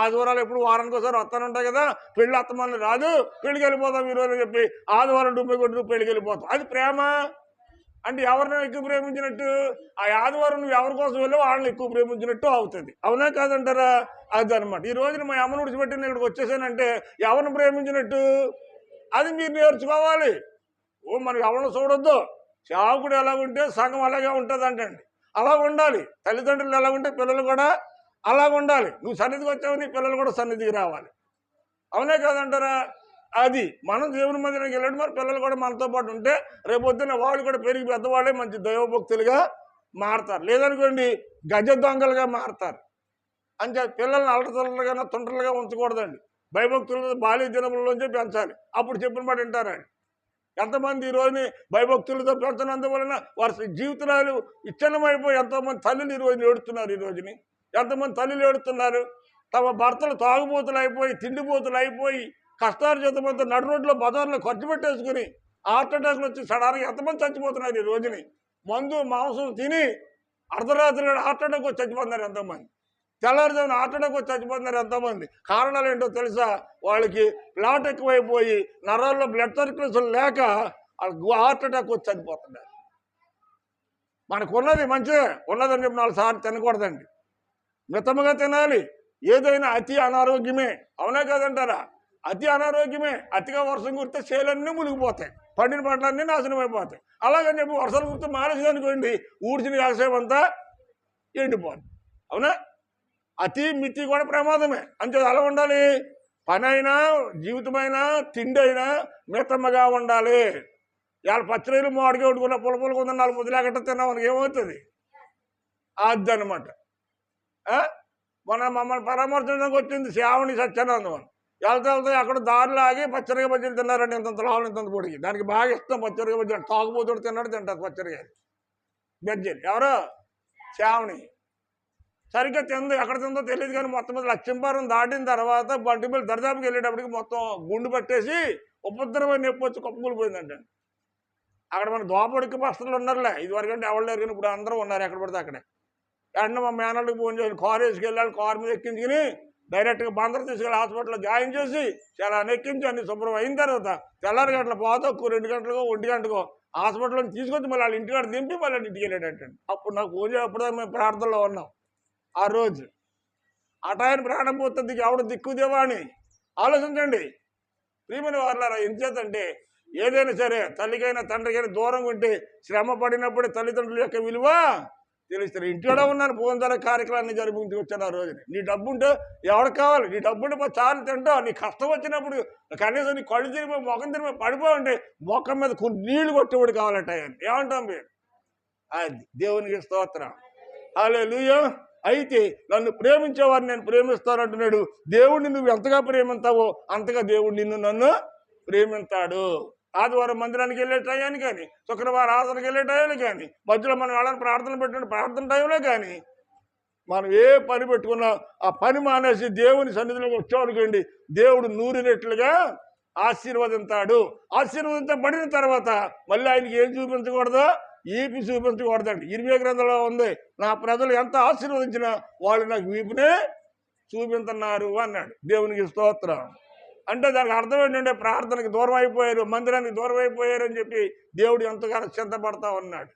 ఆదివారాలు ఎప్పుడు వారానికి ఒకసారి వస్తానుంటాయి కదా, పెళ్ళి వస్తామని రాదు, పెళ్ళికి వెళ్ళిపోతాం ఈరోజు అని చెప్పి ఆదివారం డుబ్బై కొట్టు పెళ్ళికి వెళ్ళిపోతాం. అది ప్రేమ అంటే ఎవరినో ఎక్కువ ప్రేమించినట్టు. ఆ ఆదివారం నువ్వు ఎవరి కోసం వెళ్ళి వాళ్ళని ఎక్కువ ప్రేమించినట్టు అవుతుంది. అవునా కాదంటారా? అదనమాట. ఈ రోజున మా అమ్మను విడిచిపెట్టి నేను ఇక్కడికి వచ్చేసానంటే ఎవరిని ప్రేమించినట్టు? అది మీరు నేర్చుకోవాలి. మనకి ఎవరిని చూడొద్దు. సేవకుడు ఎలా ఉంటే సంఘం అలాగే ఉంటుంది అంటండి. అలా ఉండాలి. తల్లిదండ్రులు ఎలా ఉంటే పిల్లలు కూడా అలా ఉండాలి. నువ్వు సన్నిధికి వచ్చావు, నీ పిల్లలు కూడా సన్నిధికి రావాలి. అవునే కాదంటారా? అది మనం దేవుని మందిరానికి వెళ్ళడం, మరి పిల్లలు కూడా మనతో పాటు ఉంటే రేపొద్దున వాళ్ళు కూడా పెరిగి పెద్దవాళ్ళే మంచి దైవభక్తులుగా మారతారు. లేదనుకోండి గజ దొంగలుగా మారతారు. అంటే పిల్లల్ని అలటతలుగా తుంటలుగా ఉంచకూడదండి. భయభక్తులతో బాల్య దినములలోంచి పెంచాలి. అప్పుడు చెప్పిన మాట వింటారండి. ఎంతమంది ఈ రోజుని భయభక్తులతో పెంచనందువలన వారి జీవితాలు విచ్ఛిన్నమైపోయి ఎంతోమంది తల్లులు ఈ రోజుని ఏడుతున్నారు. ఈ రోజుని ఎంతమంది తల్లులు ఏడుతున్నారు? తమ భర్తలు తాగుబోతులు అయిపోయి, తిండిపోతులు అయిపోయి, కష్టార్జితమంతా నడు రోడ్లో బజార్లో ఖర్చు పెట్టేసుకుని హార్ట్ అటాక్లు వచ్చి సడన్గా ఎంతమంది చచ్చిపోతున్నారు ఈ రోజుని? మందు మాంసం తిని అర్ధరాత్రి హార్ట్ అటాక్ వచ్చి చచ్చిపోతున్నారు ఎంతోమంది. తెల్లారుజామున హార్ట్ అటాక్ వచ్చి చచ్చిపోతున్నారు ఎంతోమంది. కారణాలు ఏంటో తెలుసా? వాళ్ళకి ప్లాట్ ఎక్కువైపోయి నరాల్లో బ్లడ్ సర్క్యులేషన్ లేక హార్ట్ అటాక్ వచ్చి చచ్చిపోతున్నారు. మనకున్నది మంచిదే, ఉన్నదని చెప్పి 4 సార్లు తినకూడదండి. మితముగా తినాలి. ఏదైనా అతి అనారోగ్యమే. అవునా కాదంటారా? అతి అనారోగ్యమే. అతిగా వర్షం కురిస్తే చేలన్నీ మునిగిపోతాయి, పండిన పంటలన్నీ నాశనం అయిపోతాయి. అలాగని చెప్పి వర్షాలు కురిస్తే మానేసిందనుకోండి, ఊడ్చిన వ్యవసాయం అంతా ఎండిపోతుంది. అవునా? అతి మితి కూడా ప్రమాదమే. అంతే అలా ఉండాలి. పని అయినా, జీవితమైనా, తిండి అయినా మితమ్మగా ఉండాలి. ఇవాళ పచ్చిరొయ్యలు మామిడిగా వండుకున్న పులపులకు ఉందని 4 ముద్దలేకట్ట తిన్నాం, మనకి ఏమవుతుంది? అది అనమాట. మమ్మల్ని పరామర్శించడానికి వచ్చింది శ్రావణి సత్యానందం. వెళ్తా అక్కడ దారిలో ఆగి పచ్చరిగా బజ్జీలు తిన్నారండి. ఇంత లోపల ఇంత పొడికి. దానికి బాగా ఇష్టం పచ్చరిగా బజ్జీలు. తాగుబోతుడు తింటారు పచ్చరిగా బజ్జీలు. ఎవరో శ్రావణి సరిగ్గా తిందో ఎక్కడ తిందో తెలియదు, కానీ మొత్తం మీద లక్ష్మీపురం దాటిన తర్వాత బంటిపల్లి దర్దాపుకి వెళ్ళేటప్పటికి మొత్తం గుండు పట్టేసి ఉపద్రవం నొప్పి వచ్చి కుప్పకూలిపోయిందంటే. అక్కడ మన దోపడికి బస్తలు ఉన్నారులే, ఇదివరకంటే ఎవరు లేరు, కానీ ఇప్పుడు అందరూ ఉన్నారు ఎక్కడ పడితే అక్కడే. వెంటనే మా మేనల్కి ఫోన్ చేసి కారు వేసుకెళ్ళాలి. కారు మీద ఎక్కించుకుని డైరెక్ట్గా బందరు తీసుకెళ్ళి హాస్పిటల్లో జాయిన్ చేసి చాలా ఎక్కించి అన్ని శుభ్రం అయిన తర్వాత తెల్లారి గంటల పోతే 2 గంటలకో 1 గంటకో హాస్పిటల్లో తీసుకొచ్చి మళ్ళీ వాళ్ళ ఇంటికాడ దింపి మళ్ళీ ఇంటికి వెళ్ళాడంటండి. అప్పుడు నాకు ఫోన్ చేయప్పుడు మేము ప్రార్థనలో ఉన్నాం. ఆ రోజు ఆ టైం ప్రాణం పోతుంది, ఎవడు దిక్కుదేవా అని ఆలోచించండి. ప్రియమైన వారులారా, ఎంచేతంటే ఏదైనా సరే తల్లికైనా తండ్రికైనా దూరంగా ఉంటే శ్రమ పడినప్పుడే తల్లిదండ్రుల యొక్క విలువ తెలుస్తారు. ఇంట్లో ఉన్నాను ఫోన్ ద్వారా కార్యక్రమాన్ని జరిపించి వచ్చాను. ఆ రోజుని నీ డబ్బు ఉంటే ఎవరికి కావాలి? నీ డబ్బు ఉంటే చాలు తింటావు. నీ కష్టం వచ్చినప్పుడు కనీసం నీ కళ్ళు తిరిగిపోయి మొఖం తిరిగిపోయి పడిపోవంటే మొఖం మీద నీళ్లు కొట్టేవాడు కావాలంట. ఏమంటాం మీరు? అది దేవునికి స్తోత్రం. హల్లెలూయా. అయితే నన్ను ప్రేమించేవారిని నేను ప్రేమిస్తానంటున్నాడు. దేవుడిని నువ్వు ఎంతగా ప్రేమిస్తావో అంతగా దేవుడు నన్ను ప్రేమిస్తాడు. ఆదివారం మందిరానికి వెళ్ళే టయాన్ని కానీ, శుక్రవారం ఆరాధనకి వెళ్ళే టయాన్ని కానీ, మధ్యలో మనం వాళ్ళని ప్రార్థన పెట్టిన ప్రార్థన టైంలో కానీ మనం ఏ పని పెట్టుకున్నా ఆ పని మానేసి దేవుని సన్నిధిలోకి వచ్చామనుకోండి, దేవుడు 100 రెట్లుగా ఆశీర్వదిస్తాడు. ఆశీర్వదించబడిన తర్వాత మళ్ళీ ఆయనకి ఏం చూపించకూడదు? ఈపి చూపించకూడదండి. 20 గ్రంథంలో ఉంది, నా ప్రజలు ఎంత ఆశీర్వదించినా వాళ్ళు నాకు వీపునే చూపించున్నారు అన్నాడు. దేవునికి స్తోత్రం. అంటే దానికి అర్థం ఏంటంటే ప్రార్థనకి దూరం అయిపోయారు, మందిరానికి దూరం అయిపోయారు అని చెప్పి దేవుడు ఎంతగానో చింతపడతా ఉన్నాడు.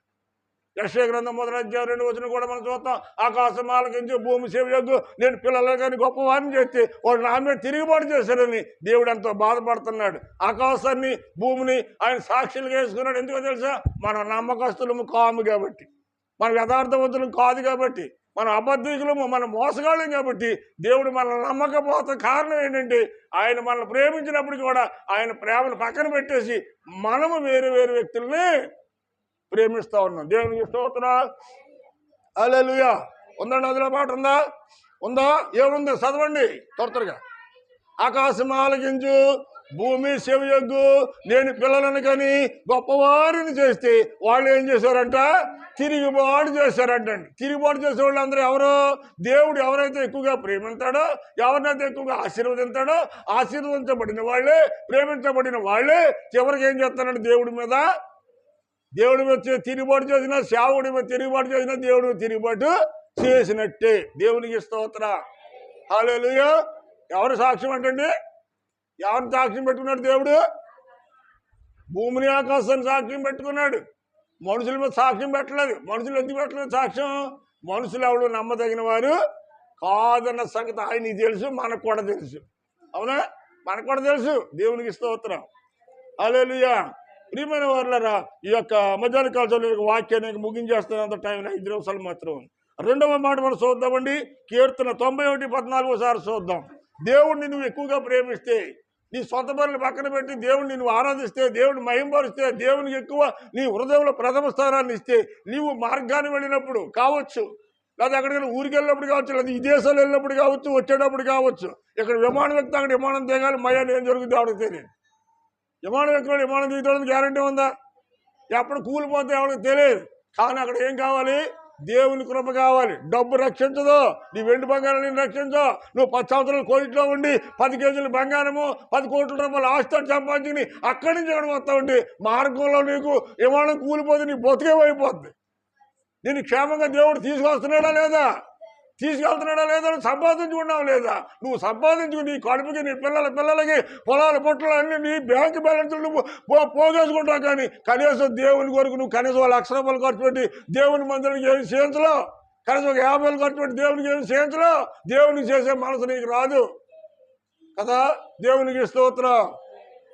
యెషయా గ్రంథం 1:2 కూడా మనం చూస్తాం. ఆకాశం ఆలకించి భూమి సేవయొద్దు, నేను పిల్లలు కానీ గొప్పవారిని చేస్తే వాళ్ళు నా మీద తిరుగుబాటు చేశారని దేవుడు ఎంతో బాధపడుతున్నాడు. ఆకాశాన్ని భూమిని ఆయన సాక్షులుగా వేసుకున్నాడు. ఎందుకో తెలుసా? మన నమ్మకస్తులము కాము కాబట్టి. మనం యథార్థవంతులు కాదు కాబట్టి, మనం అబద్ధికులము, మనం మోసగాళ్ళం కాబట్టి దేవుడు మనల్ని నమ్మకపోతే కారణం ఏంటంటే ఆయన మనల్ని ప్రేమించినప్పటికీ కూడా ఆయన ప్రేమను పక్కన పెట్టేసి మనము వేరే వేరే వ్యక్తుల్ని ప్రేమిస్తూ ఉన్నాం. దేవునికి స్తోత్రం. హల్లెలూయా. ఉందండి, అందులో మాట ఉందా? ఏముంది? చదవండి త్వరగా. ఆకాశం ఆలకించు, భూమి చెవియొగ్గు, నేను పిల్లలను కని గొప్పవారిని చేస్తే వాళ్ళు ఏం చేశారంట? తిరుగుబాటు చేశారంటండి. తిరుగుబాటు చేసే వాళ్ళు అందరూ ఎవరు? దేవుడు ఎవరైతే ఎక్కువగా ప్రేమిస్తాడో, ఎవరినైతే ఎక్కువగా ఆశీర్వదిస్తాడో, ఆశీర్వదించబడిన వాళ్ళే, ప్రేమించబడిన వాళ్ళే చివరికి ఏం చేస్తారంటే దేవుడి మీద తిరుగుబాటు చేసినా, సేవకుడి మీద తిరుగుబాటు చేసినా దేవుడి మీద తిరుగుబాటు చేసినట్టే. దేవునికి స్తోత్రం. హల్లెలూయా. ఎవరు సాక్ష్యం అంటండి? ఎవరిని సాక్ష్యం పెట్టుకున్నాడు దేవుడు? భూమిని ఆకాశాన్ని సాక్ష్యం పెట్టుకున్నాడు. మనుషుల మీద సాక్ష్యం పెట్టలేదు. మనుషులు ఎందుకు పెట్టలేదు సాక్ష్యం? మనుషులు ఎవరు నమ్మదగిన వారు కాదన్న సంగతి ఆయనకి తెలుసు, మనకు కూడా తెలుసు. అవునా? మనకు కూడా తెలుసు. దేవునికి స్తోత్రం. హల్లెలూయా. ప్రియమైన వారులారా, ఈ యొక్క మధ్యాహ్న కాలంలో వాక్యాన్ని ముగించేస్తున్నంత టైం 5 నిమిషాలు మాత్రం. రెండవ మాట మనం చూద్దామండి. కీర్తన 91:14 చూద్దాం. దేవుడిని నువ్వు ఎక్కువగా ప్రేమిస్తే, నీ సొంత పనులు పక్కన పెట్టి దేవుడిని నువ్వు ఆరాధిస్తే, దేవుడిని మహింపరిస్తే, దేవునికి ఎక్కువ నీ హృదయంలో ప్రథమ స్థానాన్ని ఇస్తే, నీవు మార్గాన్ని వెళ్ళినప్పుడు కావచ్చు, లేదా ఎక్కడికైనా ఊరికి వెళ్ళినప్పుడు కావచ్చు, లేదా ఈ దేశాలు వెళ్ళినప్పుడు కావచ్చు, వచ్చేటప్పుడు కావచ్చు, ఇక్కడ విమానం ఎక్కితే అక్కడ విమానం దిగాలి, మయాన్ని ఏం జరుగుతుంది ఆవిడకి తెలియదు. విమానం ఎక్కడ విమానం దిగుతాడని గ్యారంటీ ఉందా? ఎప్పుడు కూలిపోతే ఎవరికి తెలియదు. కానీ అక్కడ ఏం కావాలి? దేవుని కృప కావాలి. డబ్బు రక్షించదు, నీ వెండి బంగారం నేను రక్షించు. నువ్వు 10 సంవత్సరాలు కోయిట్లో ఉండి 10 కేజీల బంగారము 10 కోట్ల రూపాయలు ఆస్తి సంపాదించుకుని అక్కడి నుంచి ఎక్కడికి వస్తా ఉండి మార్గంలో నీకు విమానం కూలిపోతే నీ బతుకేమైపోద్ది. నేను క్షేమంగా దేవుడు తీసుకొస్తున్నాడా లేదా? తీసుకెళ్తున్నాడా లేదా? సంపాదించుకున్నావు లేదా? నువ్వు సంపాదించుకుని నీ కడుపుకి, నీ పిల్లలకి పొలాల పొట్టలు అన్ని నీ బ్యాంకు బ్యాలెన్స్లు నువ్వు పోగేసుకుంటావు. కానీ కనీసం దేవుని కొరకు నువ్వు కనీసం 1,00,000 రూపాయలు ఖర్చు పెట్టి దేవుని మందిరానికి ఏమి చేయించలో, కనీసం 50,000 ఖర్చు పెట్టి దేవునికి ఏమి చేయించలో, దేవునికి చేసే మనసు నీకు రాదు కదా. దేవునికి స్తోత్రం.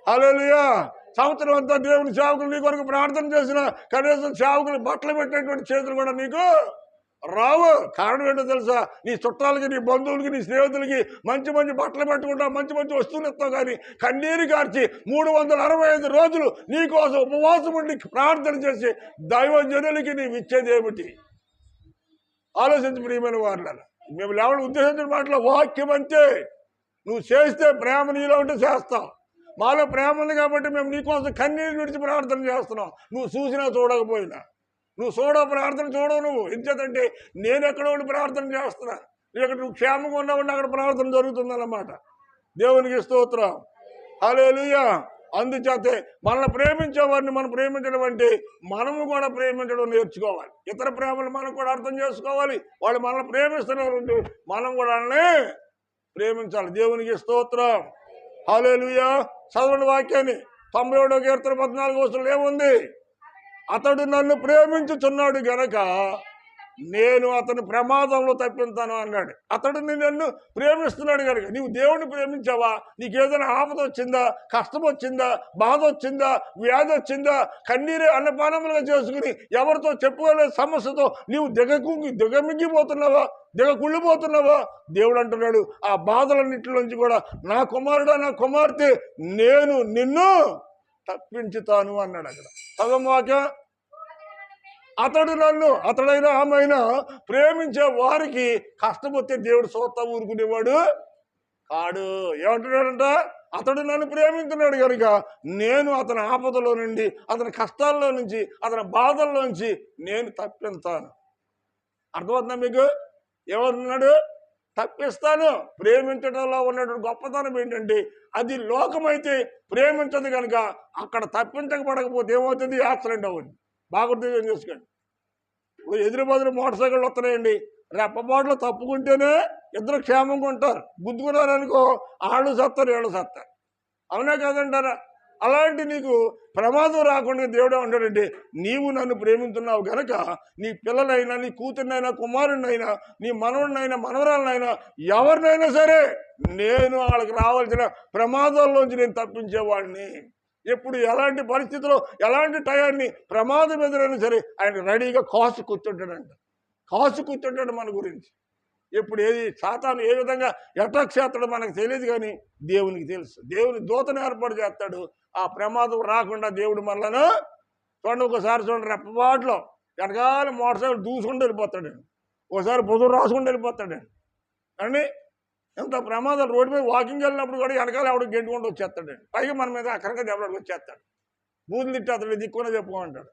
హల్లెలూయా. సంవత్సరం అంతా దేవుని సేవకులు నీ కొరకు ప్రార్థన చేసిన కనీసం సేవకులు బట్టలు పెట్టేటువంటి చేతులు కూడా నీకు రావు. కారణం ఏంటో తెలుసా? నీ చుట్టాలకి, నీ బంధువులకి, నీ స్నేహితులకి మంచి మంచి బట్టలు పెట్టుకుంటావు, మంచి మంచి వస్తువులు ఇస్తావు. కానీ కన్నీరు కార్చి 365 రోజులు నీకోసం ఉపవాసం ఉండి ప్రార్థన చేసి దైవజనులకి నీవు ఇచ్చేది ఏమిటి? ఆలోచించి ప్రియమైన వారుల, మేము లేవడం ఉద్దేశించిన మాటలో వాక్యం అంతే. నువ్వు చేస్తే ప్రేమ నీలో ఉంటే చేస్తావు. మాలో ప్రేమ ఉంది కాబట్టి మేము నీకోసం కన్నీరు విడిచి ప్రార్థన చేస్తున్నాం. నువ్వు చూసినా చూడకపోయినా, నువ్వు ప్రార్థన చూడవు. నువ్వు ఎంచేతంటే నేను ఎక్కడ ఉండి ప్రార్థన చేస్తున్నా, నువ్వు క్షేమంగా ఉన్నావు, అక్కడ ప్రార్థన జరుగుతుందన్నమాట. దేవునికి స్తోత్రం. హల్లెలూయా. అందుచేతే మనల్ని ప్రేమించే వారిని మనం ప్రేమించడం అంటే మనము కూడా ప్రేమించడం నేర్చుకోవాలి. ఇతర ప్రేమలు మనం కూడా అర్థం చేసుకోవాలి. వాళ్ళు మనల్ని ప్రేమిస్తున్నారు, మనం కూడా వాళ్ళని ప్రేమించాలి. దేవునికి స్తోత్రం. హల్లెలూయా. చదవండి వాక్యాన్ని. 91వ కీర్తన 14 ఏముంది? అతడు నన్ను ప్రేమించుచున్నాడు గనక నేను అతని ప్రమాదంలో తప్పింతాను అన్నాడు. అతడు నన్ను ప్రేమిస్తున్నాడు కనుక. నీవు దేవుడిని ప్రేమించావా? నీకేదైనా ఆపద వచ్చిందా, కష్టం వచ్చిందా, బాధ వచ్చిందా, వ్యాధి వచ్చిందా, కన్నీరే అన్నపానములుగా చేసుకుని ఎవరితో చెప్పుకోలేని సమస్యతో నీవు దిగమింగిపోతున్నావా, కుళ్ళిపోతున్నావా? దేవుడు అంటున్నాడు, ఆ బాధలన్నింటిలోంచి కూడా నా కుమారుడా, నా కుమార్తె, నేను నిన్ను తప్పించుతాను అన్నాడు. అక్కడ సగం వాక్యం. అతడైనా ఆమెనా ప్రేమించే వారికి కష్టం వస్తే దేవుడు సోత్తా ఊరుకునేవాడు కాడు. ఏమంటున్నాడంట? అతడు నన్ను ప్రేమించున్నాడు కనుక నేను అతని ఆపదలో నుండి, అతని కష్టాల్లో నుంచి, అతని బాధల్లోంచి నేను తప్పిస్తాను. అర్థమవుతుందా మీకు? ఏమంటున్నాడు? తప్పిస్తాను. ప్రేమించడంలో ఉన్నటువంటి గొప్పతనం ఏంటంటే అది లోకమైతే ప్రేమించదు కనుక అక్కడ తప్పించకపోతే ఏమవుతుంది? యాక్సిడెంట్ అవుతుంది. బాగా అర్థం చేసుకోండి. ఇప్పుడు ఎదురు బదులు మోటార్ సైకిళ్ళు వస్తున్నాయండి. రెప్పబాటులో తప్పుకుంటేనే ఇద్దరు క్షేమంగా ఉంటారు. గుద్దుకున్నారనుకో వాళ్ళు సత్తారు, వీళ్ళు సత్తారు. అవునా కాదంటారా? అలాంటి నీకు ప్రమాదం రాకుండా దేవుడే ఉంటాడంటే నీవు నన్ను ప్రేమించున్నావు గనక నీ పిల్లలైనా, నీ కూతురినైనా, కుమారుడినైనా, నీ మనవడినైనా, మనవరాలనైనా, ఎవరినైనా సరే నేను వాళ్ళకి రావాల్సిన ప్రమాదాల్లోంచి నేను తప్పించేవాడిని. ఎప్పుడు ఎలాంటి పరిస్థితుల్లో ఎలాంటి టయాన్ని ప్రమాదం ఎదురైనా సరే ఆయన రెడీగా కాసు కూర్చుంటాడు మన గురించి. ఎప్పుడు ఏది సాతాను ఏ విధంగా అటాక్ చేస్తాడో మనకు తెలియదు, కానీ దేవునికి తెలుసు. దేవుని దూతను ఏర్పాటు చేస్తాడు. ఆ ప్రమాదం రాకుండా దేవుడు మనలను చూడండి. ఒకసారి చూడండి, రెప్పపాట్లో వెనకాల మోటార్ సైకిల్ దూసుకుంటూ వెళ్ళిపోతాడండి, ఒకసారి బుధుడు రాసుకుంటూ వెళ్ళిపోతాడండి. అండి ఎంత ప్రమాదం. రోడ్డు మీద వాకింగ్ వెళ్ళినప్పుడు కూడా వెనకాల ఎవడు గెంటుకుంటూ వచ్చేస్తాడండి. పైగా మన మీద అక్కడికి దెబ్బలాడికి వచ్చేస్తాడు, బూతులు తిట్టేస్తాడు, దిక్కునే చెప్పుకోమంటాడు.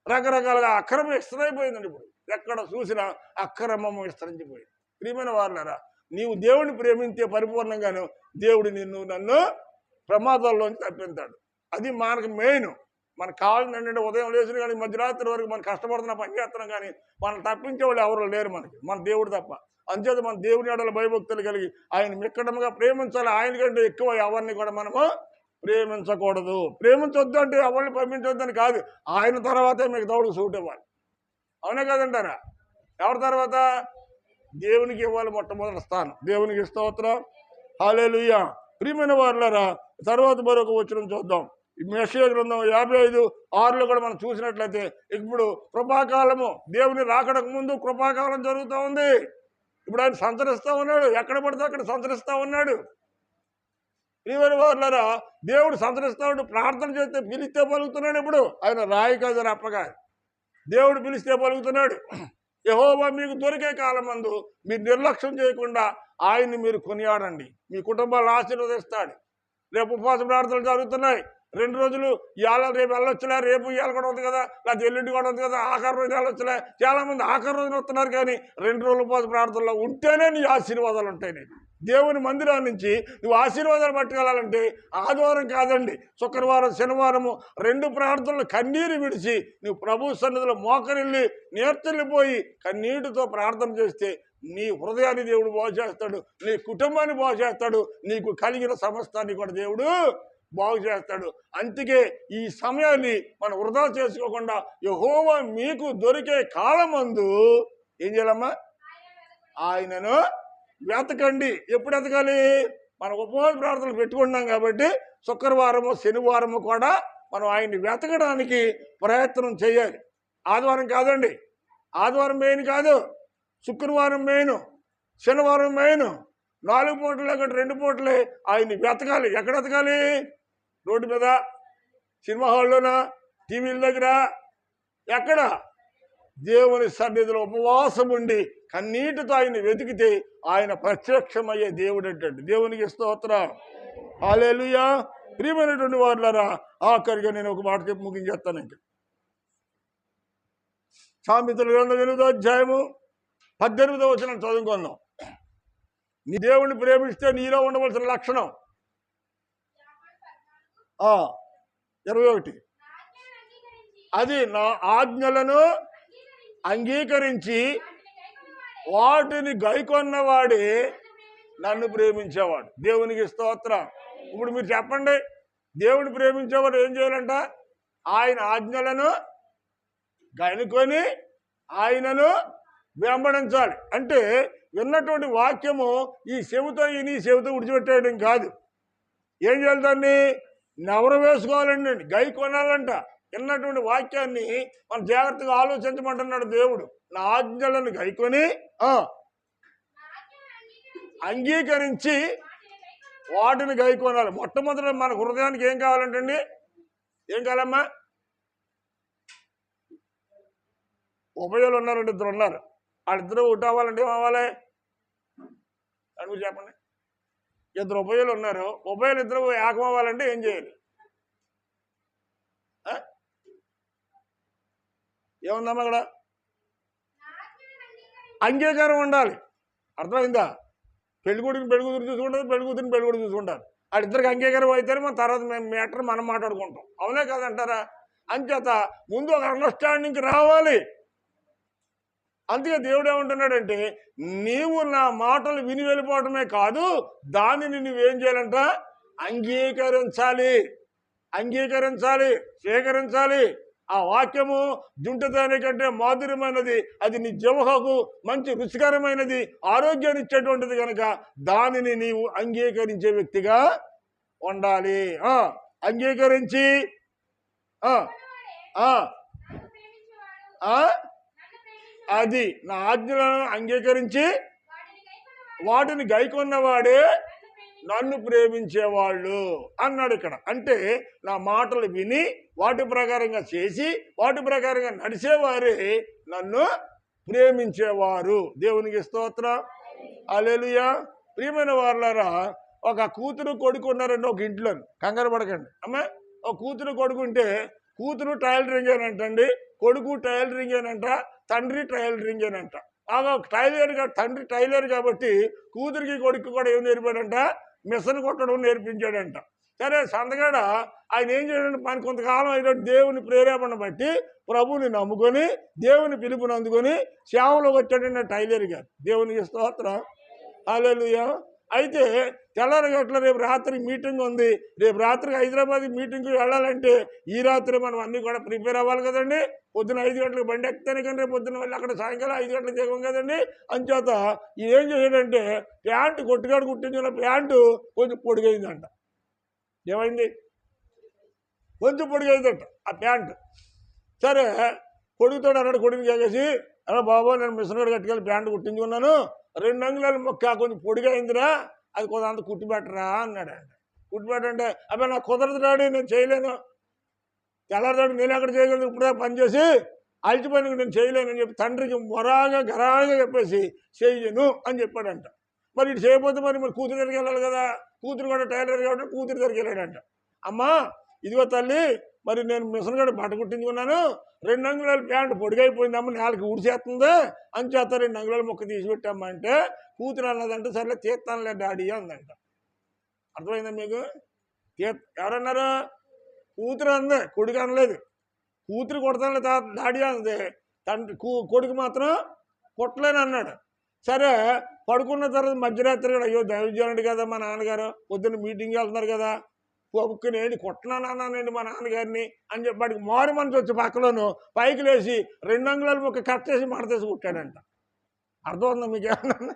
రకరకాలుగా అక్రమం విస్తరైపోయిందండి. ఇప్పుడు ఎక్కడ చూసినా అక్రమం విస్తరించిపోయింది. ప్రియమైన వారులారా, నీవు దేవుడిని ప్రేమించే పరిపూర్ణంగాను దేవుడు నన్ను ప్రమాదాల్లోంచి తప్పించాడు. అది మనకు మెయిన్. మనకు కావాలని ఏంటంటే ఉదయం లేచిన కానీ మధ్యరాత్రి వరకు మనం కష్టపడుతున్నా పని చేస్తున్నాం, కానీ మనం తప్పించే వాళ్ళు ఎవరు లేరు మనకి, మన దేవుడు తప్ప. అంచేత మన దేవుని ఎడల భయభక్తులు కలిగి ఆయన మిక్కడంగా ప్రేమించాలి. ఆయన కంటే ఎక్కువ ఎవరిని కూడా మనము ప్రేమించకూడదు. ప్రేమించొద్దు అంటే ఎవరిని పంపించొద్దని కాదు, ఆయన తర్వాతే మీకు దౌడుకు సూట్ ఇవ్వాలి. అవునే కదంటారా? ఎవరి తర్వాత? దేవునికి ఇవ్వాలి మొట్టమొదటి స్థానం. దేవునికి స్తోత్రం, హల్లెలూయా. ప్రియమైన వారులారా, తర్వాత మరొక వచనం చూద్దాం. యెషయా గ్రంథం 55:6లో కూడా మనం చూసినట్లయితే, ఇప్పుడు కృపాకాలము, దేవుని రాకడకు ముందు కృపాకాలం జరుగుతూ ఉంది. ఇప్పుడు ఆయన సంచరిస్తూ ఉన్నాడు, ఎక్కడ పడితే అక్కడ సంచరిస్తూ ఉన్నాడు. ప్రియమైన వారులారా, దేవుడు సంచరిస్తూ ఉంటే ప్రార్థన చేస్తే పిలిస్తే పలుకుతున్నాడు. ఇప్పుడు ఆయన రాయి కాదు అప్పగా, దేవుడు పిలిస్తే పలుకుతున్నాడు. యెహోవా మీకు దొరికే కాలమందు మీరు నిర్లక్ష్యం చేయకుండా ఆయన్ని మీరు కొనియాడండి, మీ కుటుంబాలను ఆశీర్వదిస్తాడు. రేపు ఉపవాస ప్రార్థనలు జరుగుతున్నాయి. 2 రోజులు ఇవాళ రేపు వెళ్ళొచ్చులే, రేపు ఇవాళ కూడా ఉంది కదా, లేకపోతే ఎల్లుండి కూడా ఉంది కదా, ఆఖరి రోజు వెళ్ళొచ్చులే. చాలామంది ఆఖరి రోజున వస్తున్నారు, కానీ 2 రోజులు ఉపవాస ప్రార్థనలో ఉంటేనే నీ ఆశీర్వాదాలు ఉంటాయి. నీకు దేవుని మందిరం నుంచి నువ్వు ఆశీర్వాదాలు పట్టుకెళ్ళాలంటే ఆదివారం కాదండి, శుక్రవారం శనివారము 2 ప్రార్థనలు కన్నీరు విడిచి నువ్వు ప్రభు సన్నిధిలో మోకరిల్లి నేర్చెల్లిపోయి కన్నీటితో ప్రార్థన చేస్తే నీ హృదయాన్ని దేవుడు బాగు చేస్తాడు, నీ కుటుంబాన్ని బాగు చేస్తాడు, నీకు కలిగిన సమస్తాన్ని కూడా దేవుడు బాగు చేస్తాడు. అందుకే ఈ సమయాన్ని మనం వృధా చేసుకోకుండా యెహోవా మీకు దొరికే కాలమందు ఏం చేయాలమ్మా? ఆయనను వెతకండి. ఎప్పుడు వెతకాలి? మనం ఉపవాస ప్రార్థనలు పెట్టుకుంటున్నాం కాబట్టి శుక్రవారము శనివారము కూడా మనం ఆయన్ని వెతకడానికి ప్రయత్నం చేయాలి. ఆదివారం కాదండి, ఆదివారం మెయిన్ కాదు, శుక్రవారం మెయిన్, శనివారం మెయిన్. 4 పూటలే కంటే 2 పూటలే ఆయన్ని వెతకాలి. ఎక్కడ వెతకాలి? రోడ్డు మీద, సినిమా హాల్లోనా, టీవీల దగ్గర, ఎక్కడ? దేవుని సన్నిధిలో ఉపవాసం ఉండి కన్నీటితో ఆయన్ని వెతికితే ఆయన ప్రత్యక్షమయ్యే దేవుడు ఏంటంటే. దేవునికి స్తోత్రం, హల్లెలూయా. ప్రియమైనటువంటి వారులారా, ఆఖరిగా నేను ఒక మాట చెప్పి ముగించేస్తాను. ఇంకా సామెతల గ్రంథం 8వ అధ్యాయము 18వ వచనం చదువుకుందాం. నీ దేవుణ్ణి ప్రేమిస్తే నీలో ఉండవలసిన లక్షణం 21, అది నా ఆజ్ఞలను అంగీకరించి వాటిని గైకొన్నవాడే నన్ను ప్రేమించేవాడు. దేవునికి స్తోత్రం. ఇప్పుడు మీరు చెప్పండి, దేవుని ప్రేమించేవాడు ఏం చేయాలంట? ఆయన ఆజ్ఞలను గైకొని ఆయనను వెంబడించాలి. అంటే విన్నటువంటి వాక్యము ఈ చెవితో విడిచిపెట్టేయడం కాదు. ఏం చేయాలి? దాన్ని నెవరు వేసుకోవాలండి, గై కొనాలంట. విన్నటువంటి వాక్యాన్ని మనం జాగ్రత్తగా ఆలోచించమంటున్నాడు దేవుడు. నా ఆజ్ఞలను గైకొని అంగీకరించి వాటిని గైకొనాలి. మొట్టమొదటి మన హృదయానికి ఏం కావాలంటండి? ఏం కావాలమ్మా? ఉభయాలు ఉన్నారండి, 2 ఉన్నారు. వాళ్ళిద్దరూ ఒకటి అవ్వాలంటే ఏం అవ్వాలి అని మీరు చెప్పండి. 2 ఉభయాలు ఉన్నారు, ఉభయాలు ఇద్దరు ఏకం అవ్వాలంటే ఏం చేయాలి? ఏముందమ్మా అక్కడ? అంగీకారం ఉండాలి. అర్థమైందా? పెళ్ళికొడుకుని పెళ్ళికూతురు చూసుకుంటారు, పెళ్ళికూతురిని పెళ్ళికొడుకు చూసుకుంటారు. వాళ్ళిద్దరికి అంగీకారం అయితేనే మన తర్వాత మ్యాటర్ మనం మాట్లాడుకుంటాం. అవునే కాదంటారా? అంచేత ముందు ఒక అండర్స్టాండింగ్కి రావాలి. అందుకే దేవుడు ఏమంటున్నాడంటే, నీవు నా మాటలు విని వెళ్ళిపోవటమే కాదు, దానిని నువ్వేం చేయాలంట? అంగీకరించాలి, స్వీకరించాలి. ఆ వాక్యము జుంటదానికంటే మాధుర్యమైనది, అది నీ జీవహకు మంచి రుచికరమైనది, ఆరోగ్యాన్ని ఇచ్చేటువంటిది కనుక దానిని నీవు అంగీకరించే వ్యక్తిగా ఉండాలి. అంగీకరించి ఆ, ఆ, ఆ, అది నా ఆజ్ఞలను అంగీకరించి వాటిని గైకొన్నవాడే నన్ను ప్రేమించేవాళ్ళు అన్నాడు ఇక్కడ. అంటే నా మాటలు విని వాటి ప్రకారంగా చేసి వాటి ప్రకారంగా నడిచేవారే నన్ను ప్రేమించేవారు. దేవునికి స్తోత్రం. హల్లెలూయా. ప్రియమైన వారులారా, ఒక కూతురు కొడుకు ఉన్నారండి ఒక ఇంట్లో. కంగారు పడకండి అమ్మా. ఒక కూతురు కొడుకుంటే కూతురు టైలరింగ్ ఏనంటండి, కొడుకు టైలరింగ్ ఏనంట, తండ్రి టైలరింగ్ ఏనంట. తండ్రి టైలర్ కాబట్టి కూతురికి కొడుకు కూడా ఏం నేర్పాడంట, మిషన్ కొట్టడం నేర్పించాడంట. సరే సందగాడ ఆయన ఏం చేయడంటే మన కొంతకాలం అయిన దేవుని ప్రేరేపణ బట్టి ప్రభువుని నమ్ముకొని దేవుని పిలుపుని అందుకొని సేవలో వచ్చాడండి టైలర్ గారు. దేవునికి స్తోత్రం. హల్లెలూయా. అయితే తెల్లారగట్ల రేపు రాత్రి మీటింగ్ ఉంది. రేపు రాత్రి హైదరాబాద్ మీటింగ్కి వెళ్ళాలంటే ఈ రాత్రి మనం అన్నీ కూడా ప్రిపేర్ అవ్వాలి కదండి. పొద్దున 5 గంటలకు బండి ఎక్కితేనే కానీ రేపు పొద్దున వెళ్ళి అక్కడ సాయంకాలం 5 గంటలకు దిగం కదండి. అంచేత ఏం చేశాడంటే ప్యాంటు కొట్టుగాడు కుట్టించిన ప్యాంటు కొంచెం పొడిగైందంట. ఏమైంది? కొంచెం పొడిగైందంట ఆ ప్యాంటు. సరే కొడుకుతాడు అన్నాడు. కొడుకుని కేసి, అలా బాబా నేను మిషన్ కూడా కట్టుకెళ్ళి ప్యాంటు కుట్టించుకున్నాను, 2 అంగుళాల మొక్క కొంచెం పొడిగా అయిందిరా, అది కొంత అంత కుట్టిపెట్టరా అన్నాడు. కుట్టిపెట్టంటే అబ్బాయి నాకు కుదరదు డాడీ, నేను చేయలేను, తెల్లారిదాడు నేను ఎక్కడ చేయగలను, ఇప్పుడే పనిచేసి అలసిపోయిన నేను చేయలేను అని చెప్పి తండ్రికి మొరాగా గరాగా చెప్పేసి చేయను అని చెప్పాడంట. మరి ఇటు చేయకపోతే మరి కూతురు దగ్గరికి వెళ్ళాలి కదా. కూతురు కూడా టైలర్ కాబట్టి కూతురు దగ్గరికి వెళ్ళాడంట. అమ్మా ఇదిగో తల్లి, మరి నేను మిషన్ కూడా బట్ట కుట్టించుకున్నాను, 2 అంగుళాల ప్యాంటు పొడిగైపోయిందమ్మ, నేలకి ఊడిచేస్తుంది అని చేత 2 అంగుళాల మొక్క తీసిపెట్టామ్మా అంటే కూతురు అన్నదంటే సర్లే తీస్తానులే డాడీ అందంట. అర్థమైందా మీకు? ఎవరన్నారు? కూతురు అందే, కొడుకు అనలేదు. కూతురు కొడతానులే డాడీ అందే, తండ్రి కొడుకు మాత్రం కొట్టలేను అన్నాడు. సరే పడుకున్న తర్వాత మధ్యరాత్రి కూడా అయ్యో దైవజనుడు కదా మా నాన్నగారు, పొద్దున్న మీటింగ్కి వెళ్తున్నారు కదా, పొక్కుని ఏంటి కొట్టనానండి మా నాన్నగారిని అని చెప్పి వాడికి మారు మనసు వచ్చి పక్కలోను పైకి లేచి 2 అంగుళాల మొక్క కట్ చేసి మడతేసి కుట్టాడంట. అర్థమవుతుందా మీకు? ఏమన్నా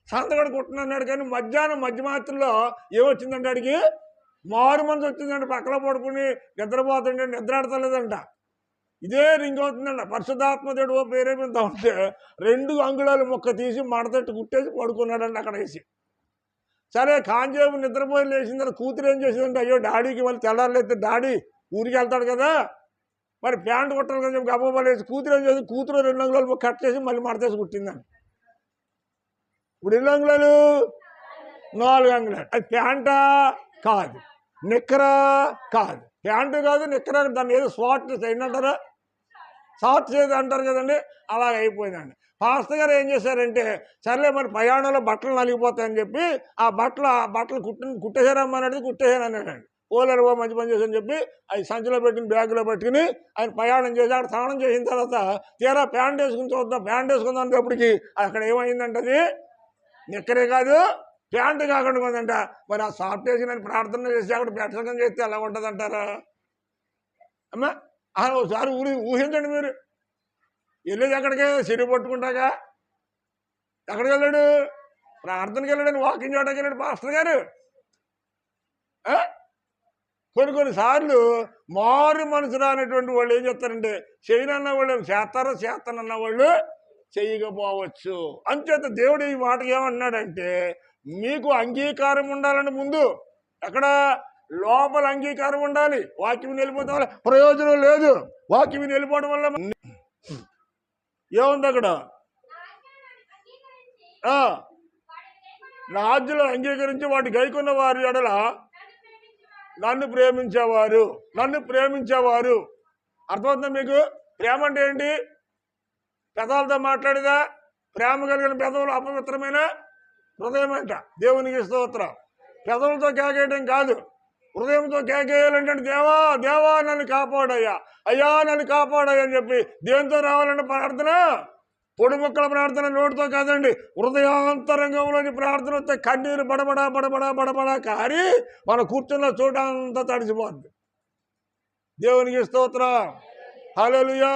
సంతగడ కుట్టనన్నాడు కానీ మధ్యాహ్నం మధ్యమాత్రలో ఏమొచ్చిందంటే వాడికి మారు మనసు వచ్చిందంటే పక్కలో పడుకుని నిద్రపోతుంటే నిద్రాడతలేదంట. ఇదే రింగ్ అవుతుందంట. పరిశుద్ధాత్మ దేవుడు ప్రేరేపిస్తా ఉంటే 2 అంగుళాల మొక్క తీసి మడతట్టు కుట్టేసి పడుకున్నాడంట అక్కడ వేసి. సరే కాంజేపు నిద్రపోయి లేచిన తర్వాత కూతురు ఏం చేసిందంటే అయ్యో డాడీకి మళ్ళీ తెల్లారలేస్తే డాడీ ఊరికి వెళ్తాడు కదా, మరి ప్యాంటు కుట్టాలి కదా చెప్పి గబ్బా వేసి కూతురు ఏం చేసి కూతురు 2 అంగుళాలు కట్ చేసి మళ్ళీ మడతేసి కుట్టిందండి. ఇప్పుడు 2 అంగుళాలు 4 అంగుళాలు. అది ప్యాంటా కాదు, నిక్కరా కాదు, ప్యాంటు కాదు నిక్కరా, దాన్ని ఏదో షార్ట్ ఏంటంటారా, షార్ట్ చేసి అంటారు కదండి, అలాగ అయిపోయిందండి. పాస్టర్ గారు ఏం చేశారంటే సర్లే మరి ప్రయాణంలో బట్టలు నలిగిపోతాయని చెప్పి ఆ బట్టలు కుట్టేశారమ్మా అనేది కుట్టేశాను అన్నాడండి. ఓలేరు ఓ మంచి పని చేశారని చెప్పి అది సంచిలో పెట్టుకుని బ్యాగులో పెట్టుకుని ఆయన ప్రయాణం చేసి అక్కడ స్నానం చేసిన తర్వాత తీరా ప్యాంట్ వేసుకుని చూద్దాం, ప్యాంట్ వేసుకుందాం అనేటప్పటికి అక్కడ ఏమైందంటే అది నిక్కరే కాదు ప్యాంటు కాకుండా ఉందంట. మరి ఆ సాఫ్ట్ వేసి నేను ప్రార్థన చేసి అక్కడ పెట్టడం చేస్తే ఎలా ఉంటుంది అంటారా అమ్మా? ఒకసారి ఊహించండి మీరు. వెళ్ళేది ఎక్కడికి? సిరి పట్టుకుంటాగా. ఎక్కడికి వెళ్ళాడు? ప్రార్థనకి వెళ్ళాడని వాకింగ్ చేయడానికి వెళ్ళాడు పాస్టర్ గారు. కొన్నిసార్లు మారు మనసు రానటువంటి వాళ్ళు ఏం చేస్తారంటే చేయనన్న వాళ్ళు చేస్తానన్న వాళ్ళు చేయకపోవచ్చు. అంచేత దేవుడు ఈ మాటకి ఏమన్నాడంటే మీకు అంగీకారం ఉండాలని ముందు ఎక్కడ లోపల అంగీకారం ఉండాలి. వాక్యం వెళ్ళిపోతాం వల్ల ప్రయోజనం లేదు. వాక్యం వెళ్ళిపోవడం వల్ల ఏముంది అక్కడ? నా ఆజ్ఞలు అంగీకరించి వాటి గైకొన్న వారి ఎడల నన్ను ప్రేమించేవారు. అర్థమవుతుందా మీకు? ప్రేమ అంటే ఏంటి? పెదవులతో మాట్లాడేదా? ప్రేమ కలిగిన పెదవులు అపవిత్రమైన హృదయం అంట. దేవునికి స్తోత్రం. పెదవులతో కేకేయడం కాదు, హృదయంతో కేకేయాలంటే దేవా దేవా నన్ను కాపాడయ్యా, అయ్యా నన్ను కాపాడయ్యా అని చెప్పి దేంతో రావాలంటే ప్రార్థన పొడి మొక్కల ప్రార్థన నోటితో కాదండి, హృదయాంతరంగంలోని ప్రార్థన వస్తే కన్నీరు బడబడా బడబడా బడబడా కారి మన కూర్చున్న చోట అంతా తడిసిపోద్ది. దేవునికి స్తోత్రం. హల్లెలూయా.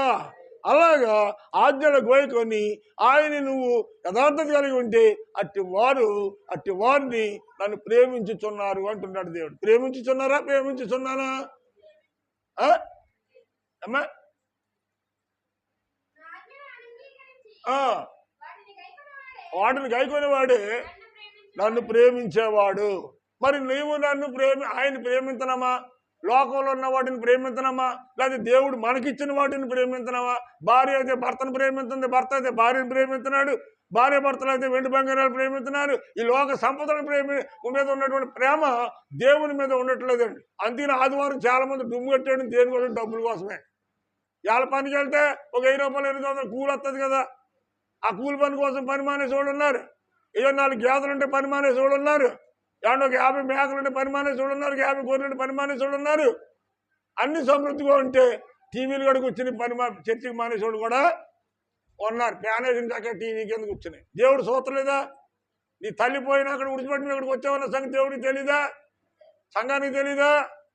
అలాగా ఆజ్ఞలు గోయకొని ఆయన నువ్వు యథార్థత కలిగి ఉంటే అట్టి వారిని నన్ను ప్రేమించుచున్నారు అంటున్నాడు దేవుడు. ప్రేమించుచున్నారా? ప్రేమించుచున్నారా? అమ్మా వాటిని గైకొనేవాడే నన్ను ప్రేమించేవాడు. మరి నీవు నన్ను ఆయన ప్రేమించనమా? లోకంలో ఉన్న వాటిని ప్రేమించనమా? లేదా దేవుడు మనకిచ్చిన వాటిని ప్రేమించనమా? భార్య అయితే భర్తను ప్రేమించింది, భర్త అయితే భార్యను ప్రేమిస్తున్నాడు, భార్య భర్తలు అయితే వెండి బంగారాలు ప్రేమిస్తున్నారు. ఈ లోక సంపదల మీద ఉన్నటువంటి ప్రేమ దేవుని మీద ఉండట్లేదండి. అందుకని ఆదివారం చాలా మంది డుమ్ము కట్టాడు దేనికోసం? డబ్బుల కోసమే. ఇవాళ పనికి వెళ్తే ఒక 1000 రూపాయలు 800 కూలి వస్తుంది కదా, ఆ కూలి పని కోసం పని మానేసి వాళ్ళు ఉన్నారు. ఏదో 4 గేదెలు ఉంటే పని మానేసి వాళ్ళు ఉన్నారు. ఏమన్నా ఒక 50 మేకలు ఉంటే పని మానేసి వాళ్ళు ఉన్నారు, 50 గొర్రెలు పని మానేసి వాళ్ళు ఉన్నారు. అన్ని సమృద్ధిగా ఉంటే టీవీలు కూడా కూర్చుని చర్చికి మానేసి వాళ్ళు కూడా ఉన్నారు. మేనేజర్ దాకా టీవీకి ఎందుకు కూర్చున్నాయి? దేవుడు సూత్రలేదా? నీ తల్లి పోయినా అక్కడ విడిచిపెట్టిన ఇక్కడికి వచ్చావన్న సంగతి దేవుడికి తెలీదా? సంఘానికి తెలీదా?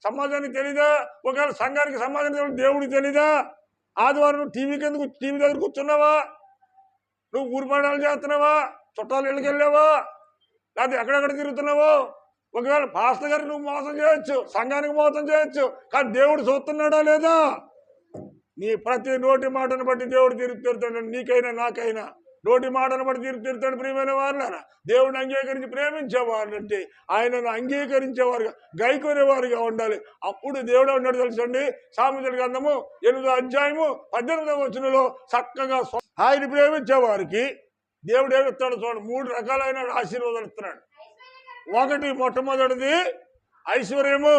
సమాజానికి తెలీదా? ఒకవేళ సంఘానికి సమాజానికి దేవుడికి తెలీదా? ఆదివారం నువ్వు టీవీ దగ్గర కూర్చున్నావా? నువ్వు ఊరిపడాలు చేస్తున్నావా? చుట్టాలు ఇళ్ళకి వెళ్ళావా? లేకపోతే ఎక్కడెక్కడ తిరుగుతున్నావో? ఒకవేళ పాస్టర్ గారికి నువ్వు మోసం చేయొచ్చు, సంఘానికి మోసం చేయొచ్చు, కానీ దేవుడు చూస్తున్నాడా లేదా? నీ ప్రతి నోటి మాటను బట్టి దేవుడు తీర్పు తీరుతాడు. నీకైనా నాకైనా నోటి మాటను బట్టి తీర్పు తీరుతాడు. ప్రియమైన వారులారా, దేవుడిని అంగీకరించి ప్రేమించేవారు అంటే ఆయనను అంగీకరించేవారుగా గైకొనేవారుగా ఉండాలి. అప్పుడు దేవుడు ఉన్నాడు తెలుసండి. సామెతల గ్రంథము 8వ అధ్యాయము 18వ వచనంలో చక్కగా ఆయన ప్రేమించేవారికి దేవుడు ఏమిస్తాడు చూడండి. 3 రకాలైన ఆశీర్వాదాలు ఇస్తున్నాడు. ఒకటి, మొట్టమొదటిది ఐశ్వర్యము.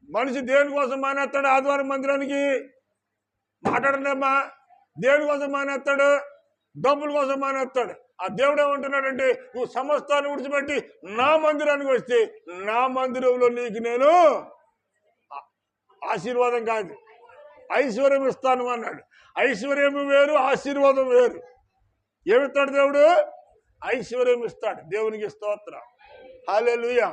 మనిషి దేనికోసం మానేస్తాడు? ఆదివారం మందిరానికి మాట్లాడలేమ్మా. దేనికోసం మానేస్తాడు? డబ్బుల కోసం మానేస్తాడు. ఆ దేవుడు ఏమంటున్నాడంటే, నువ్వు సమస్తాన్ని విడిచిపెట్టి నా మందిరానికి వస్తే నా మందిరంలో నీకు నేను ఆశీర్వాదం కాదు ఐశ్వర్యం ఇస్తాను అన్నాడు. ఐశ్వర్యం వేరు, ఆశీర్వాదం వేరు. ఏమిస్తాడు దేవుడు? ఐశ్వర్యం ఇస్తాడు. దేవునికి స్తోత్రం. హల్లెలూయా.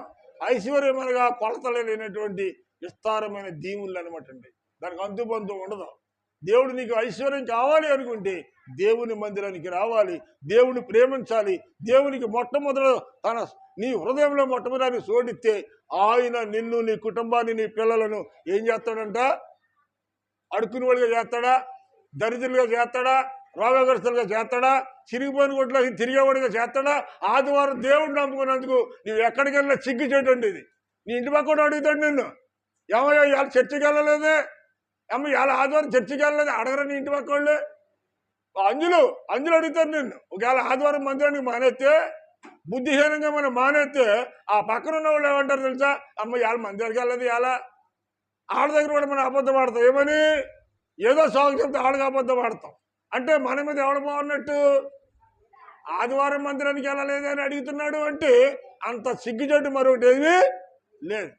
ఐశ్వర్యం అనగా కొలతలేనటువంటి విస్తారమైన దీవుళ్ళు అనమాట అండి. దానికి అంతుబంతు ఉండదు. దేవుడు నీకు ఐశ్వర్యం కావాలి అనుకుంటే దేవుని మందిరానికి రావాలి, దేవుని ప్రేమించాలి. దేవునికి మొట్టమొదట నీ హృదయంలో మొట్టమొదటి సోడిస్తే ఆయన నిన్ను, నీ కుటుంబాన్ని, నీ పిల్లలను ఏం చేస్తాడంట? అడుక్కుని వాడిగా చేస్తాడా? దరిద్రులుగా చేస్తాడా? రోగగ్రస్తులుగా చేస్తాడా? చిరిగిపోయిన కొట్లో తిరిగేవాడిగా చేస్తాడా? ఆదివారం దేవుడిని నమ్ముకున్నందుకు నువ్వు ఎక్కడికి వెళ్ళినా సిగ్గు చేయటండి. ఇది నీ ఇంటి పక్క కూడా అడుగుతాడు నిన్ను, ఏమయ్యా ఇవాళ చర్చికి వెళ్ళలేదే, అమ్మ ఇవాళ ఆదివారం చర్చికి వెళ్ళలేదు అడగరా నీ ఇంటి పక్క వాళ్ళు? అంజులు అడుగుతారు నిన్ను. ఒకవేళ ఆదివారం మందిరానికి మానేస్తే, బుద్ధిహీనంగా మనం మానేస్తే ఆ పక్కన ఉన్న వాళ్ళు ఏమంటారు తెలుసా? అమ్మ ఇవాళ మందిరానికి వెళ్ళలేదు, ఇవాళ ఆడ దగ్గర కూడా మనం అబద్ధం ఆడతాం. ఏమని? ఏదో సాగు చెప్తే ఆడగా అబద్ధం ఆడతాం. అంటే మన మీద ఎవడు బాగున్నట్టు? ఆదివారం మందిరానికి వెళ్ళలేదు అని అడుగుతున్నాడు అంటే అంత సిగ్గుచెట్టు మరొకటి ఏది లేదు.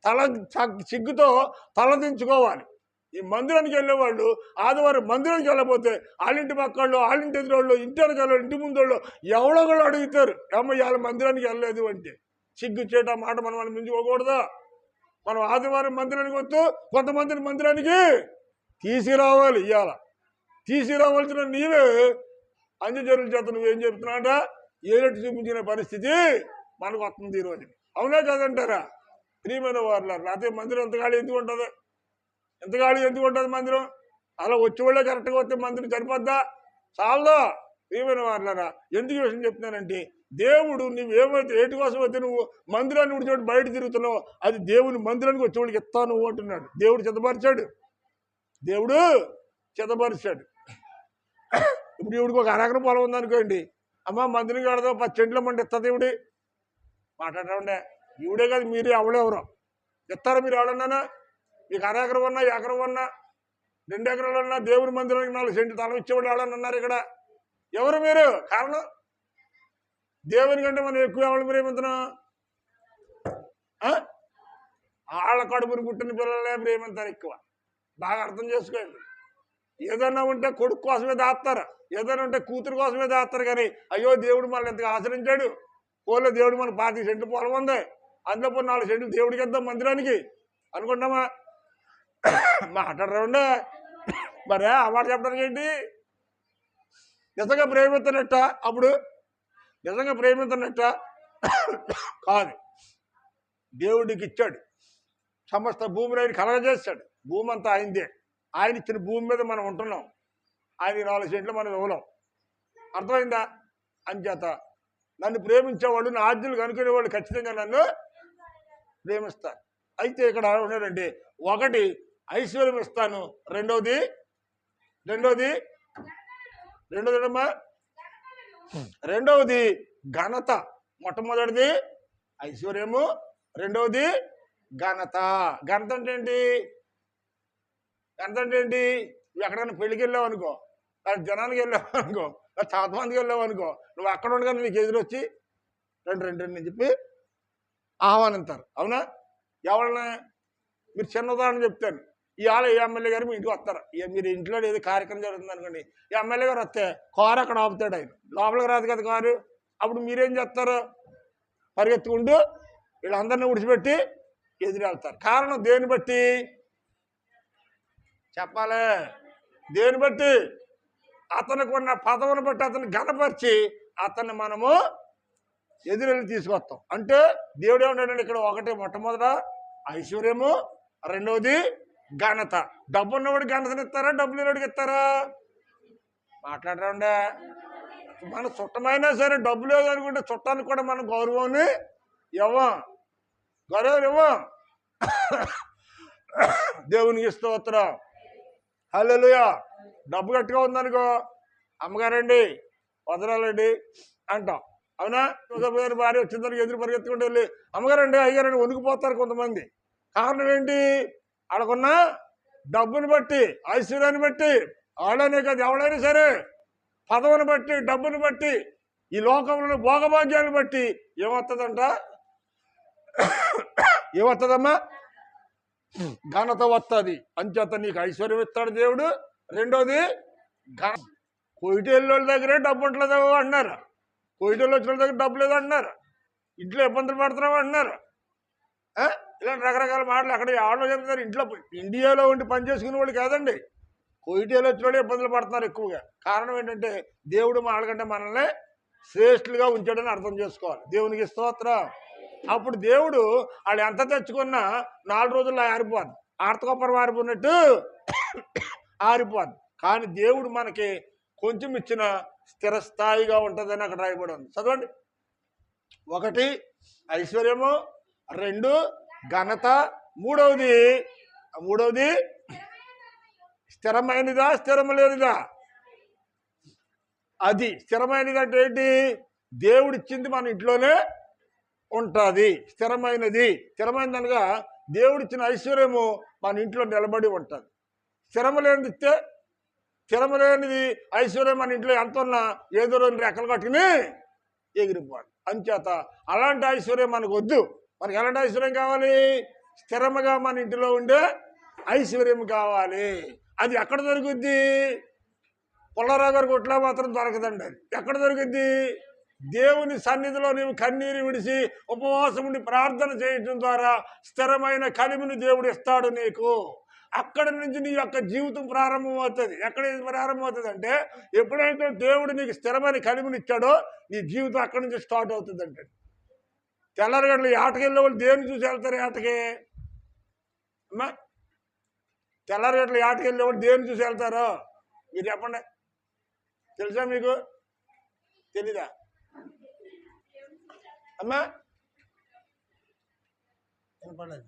సిగ్గుతో తలదించుకోవాలి. ఈ మందిరానికి వెళ్ళేవాళ్ళు ఆదివారం మందిరానికి వెళ్ళకపోతే వాళ్ళింటి పక్కళ్ళు, వాళ్ళింటి ఎదురోళ్ళు, ఇంటి వెనకాళ్ళు, ఇంటి ముందోళ్ళు ఎవడో కూడా అడుగుతారు, ఏమో ఇవాళ మందిరానికి వెళ్ళలేదు అంటే. సిగ్గుచేట మాట మనం మించుకోకూడదా? మనం ఆదివారం మందిరానికి వస్తూ కొంతమందిని మందిరానికి తీసుకురావాలి. ఇవాళ తీసుకురావాల్సిన నీవే అంజజరుల చేత నువ్వేం చెప్తున్నాట ఏలెట్టు చూపించిన పరిస్థితి మనకు వస్తుంది ఈరోజు. అవునా కాదంటారా? ప్రియమైన వారులారా, లేకపోతే మందిరం ఎంత ఖాళీ ఎందుకు ఉంటుంది? ఎంత ఖాళీ ఎందుకు ఉంటుంది మందిరం? అలా వచ్చేవాళ్ళే కరెక్ట్గా వస్తే మందిరం సరిపోద్దా? చాలదా? ప్రియమైన వారులారా, ఎందుకు విషయం చెప్తున్నానంటే, దేవుడు నువ్వేమైతే ఏటి కోసం అయితే నువ్వు మందిరాన్ని విడిచిపెట్టి బయట తిరుగుతున్నావు, అది దేవుని మందిరానికి వచ్చేవాళ్ళకి ఇస్తాను అంటున్నాడు. దేవుడు చెత్తపరిచాడు. ఇప్పుడు ఇవిడికి ఒక అరెకరం పొలం ఉందనుకోండి, అమ్మ మందిరం కడదాం 10 సెంట్ల మంది ఇస్తుంది ఇవిడి మాట్లాడమండే. ఇవిడే కాదు, మీరే ఎవడెవరో ఇస్తారా? మీరు ఎవడన్నానా? మీకు అరెకరం ఉన్నా, ఎకరం ఉన్నా, 2 ఎకరాలు ఉన్నా దేవుని మందిరానికి 4 సెంట్లు తలం ఇచ్చేవాడు ఎవడన్నా ఉన్నారు ఇక్కడ? ఎవరు మీరు? కారణం దేవుని కంటే మనం ఎక్కువ ఎవరిని ప్రేమిస్తున్నాం? వాళ్ళ కడుపుని పుట్టిన పిల్లలే ప్రేమిస్తారు ఎక్కువ. బాగా అర్థం చేసుకోండి. ఏదన్నా ఉంటే కొడుకు కోసమే దాస్తారు, ఏదైనా ఉంటే కూతురు కోసమే దాస్తారు. కానీ అయ్యో దేవుడు మనల్ని ఎంతగా ఆచరించాడు, పోలే దేవుడు మన 25 సెంట్లు పొలం ఉంది, అందులో 4 సెంట్లు దేవుడికి ఇద్దాం మందిరానికి అనుకుంటామా? మాట్లాడరా? మరే ఆ మాట చెప్పడానికి ఏంటి? నిజంగా ప్రేమిస్తున్నట్ట? అప్పుడు నిజంగా ప్రేమిస్తున్నట్ట కాదు. దేవుడికి ఇచ్చాడు, సమస్త భూమిని ఆయన కలగజేస్తాడు. భూమి అంతా ఆయనదే. ఆయన ఇచ్చిన భూమి మీద మనం ఉంటున్నాం. ఆయన 4 సెంట్లు మనం ఇవ్వలేం. అర్థమైందా? అంచేత నన్ను ప్రేమించేవాళ్ళు, నా ఆజ్ఞలు కనుక్కునేవాళ్ళు ఖచ్చితంగా నన్ను ప్రేమిస్తారు. అయితే ఇక్కడ ఉన్నాడండి, ఒకటి ఐశ్వర్యం ఇస్తాను, రెండోది అమ్మా, రెండవది ఘనత. మొట్టమొదటిది ఐశ్వర్యము, రెండవది ఘనత. ఘనత అంటే ఏంటి? ఘనత అంటే ఏంటి? నువ్వు ఎక్కడైనా పెళ్ళికి వెళ్ళావు అనుకో, జనానికి వెళ్ళావు అనుకో, చాలా మందికి వెళ్ళావు అనుకో, నువ్వు అక్కడ ఉండగా నీకు ఎదురొచ్చి రెండు అని చెప్పి ఆహ్వానిస్తారు. అవునా? ఎవరన్నా? మీరు చిన్న ఉదాహరణ చెప్తాను. ఇవాళ ఏ ఎమ్మెల్యే గారు మీ ఇంటికి వస్తారు. మీరు ఇంట్లో ఏదో కార్యక్రమం జరుగుతుంది అనుకోండి, ఈ ఎమ్మెల్యే గారు వస్తే కారు అక్కడ ఆపుతాడు. ఆయన లోపలికి రాదు కదా కారు. అప్పుడు మీరేం చేస్తారు? పరిగెత్తుకుంటూ వీళ్ళందరినీ విడిచిపెట్టి ఎదురెళ్తారు. కారణం దేని బట్టి చెప్పాలి? దేని బట్టి? అతనికి ఉన్న పదవిని బట్టి అతన్ని ఘనపరిచి అతన్ని మనము ఎదురెళ్ళి తీసుకొస్తాం. అంటే దేవుడు ఏమంటాడండి ఇక్కడ? ఒకటి మొట్టమొదట ఐశ్వర్యము, రెండవది ఘనత. డబ్బు ఉన్నవాడికి ఘనతని ఇస్తారా, డబ్బులు లేనివాడికి ఇస్తారా? మాట్లాడరా? మన చుట్టమైనా సరే డబ్బు లేదు అనుకుంటే చుట్టానికి కూడా మనం గౌరవాన్ని ఇవ్వం. దేవునికి స్తోత్రం. హల్లెలూయా. డబ్బు గట్టిగా ఉందనుకో, అమ్మగారండి వదరాలండి అంటాం. అవునా? భార్య వచ్చిందని ఎదురు పరిగెత్తుకుంటూ వెళ్ళి అమ్మగారండి అయ్యారండి వణికిపోతారు కొంతమంది. కారణం ఏంటి? వాళ్ళకున్న డబ్బుని బట్టి, ఐశ్వర్యాన్ని బట్టి, వాళ్ళనే కాదు ఎవడైనా సరే పదవిని బట్టి, డబ్బుని బట్టి, ఈ లోకంలో భోగభాగ్యాన్ని బట్టి ఏమవుతుందంట? ఏమవుతుందమ్మా? ఘనత వస్తుంది. అంచేత నీకు ఐశ్వర్యం ఇస్తాడు దేవుడు. రెండోది కోయిటేళ్ళ దగ్గరే డబ్బు ఉంటలేదు అన్నారు. కోయిటేళ్ళు వచ్చిన దగ్గర డబ్బు లేదు అంటున్నారు. ఇంట్లో ఇబ్బందులు పడుతున్నావు అంటున్నారు. ఇలాంటి రకరకాల మాటలు అక్కడ ఎవరో చెప్తున్నారు. ఇంట్లో ఇండియాలో ఉండి పని చేసుకునే వాళ్ళు కాదండి, కోయిటేళ్ళు వచ్చిన వాళ్ళు ఇబ్బందులు పడుతున్నారు ఎక్కువగా. కారణం ఏంటంటే దేవుడు వాళ్ళకంటే మనల్ని శ్రేష్ఠులుగా ఉంచాడని అర్థం చేసుకోవాలి. దేవునికి స్తోత్రం. అప్పుడు దేవుడు వాళ్ళు ఎంత తెచ్చుకున్నా 4 రోజుల్లో ఆరిపోదు. ఆర్తకొప్పరం ఆరిపోయినట్టు ఆరిపోదు. కానీ దేవుడు మనకి కొంచెం ఇచ్చిన స్థిరస్థాయిగా ఉంటుందని అక్కడ రాయబడి ఉంది. చదవండి. ఒకటి ఐశ్వర్యము, 2 ఘనత, మూడవది స్థిరమైనదా, స్థిరం లేనిదా? అది స్థిరమైనది అంటే ఏంటి? దేవుడిచ్చింది మన ఇంట్లోనే ఉంటుంది. స్థిరమైనది అనగా దేవుడిచ్చిన ఐశ్వర్యము మన ఇంట్లో నిలబడి ఉంటుంది. స్థిరము లేనిది ఐశ్వర్యం మన ఇంట్లో ఎంత ఉన్నా ఏదో 2 రెక్కలు కట్టుకుని ఎగిరిపోవాలి. అంచేత అలాంటి ఐశ్వర్యం మనకు వద్దు. మనకి ఎలాంటి ఐశ్వర్యం కావాలి? స్థిరముగా మన ఇంటిలో ఉండే ఐశ్వర్యం కావాలి. అది ఎక్కడ దొరుకుద్ది? పుల్లారావు గారి కొట్లో మాత్రం దొరకదండి. అది ఎక్కడ దొరుకుద్ది? దేవుని సన్నిధిలో నీవు కన్నీరు విడిచి ఉపవాసం ఉండి ప్రార్థన చేయడం ద్వారా స్థిరమైన కలిమిని దేవుడు ఇస్తాడు నీకు. అక్కడి నుంచి నీ యొక్క జీవితం ప్రారంభమవుతుంది. ఎక్కడ ప్రారంభమవుతుంది అంటే ఎప్పుడైతే దేవుడు నీకు స్థిరమైన కలిమిని ఇచ్చాడో నీ జీవితం అక్కడి నుంచి స్టార్ట్ అవుతుంది. అంటే తెల్లరగడ్లు ఆటకి వెళ్ళే వాళ్ళు దేన్ని చూసి వెళ్తారు? ఆటకి అమ్మా, తెల్లరగడ్లు ఆటకి వెళ్ళే వాళ్ళు దేన్ని చూసి వెళ్తారో మీరు చెప్పండి. తెలుసా మీకు? తెలీదా అమ్మా? వినపడలేదు.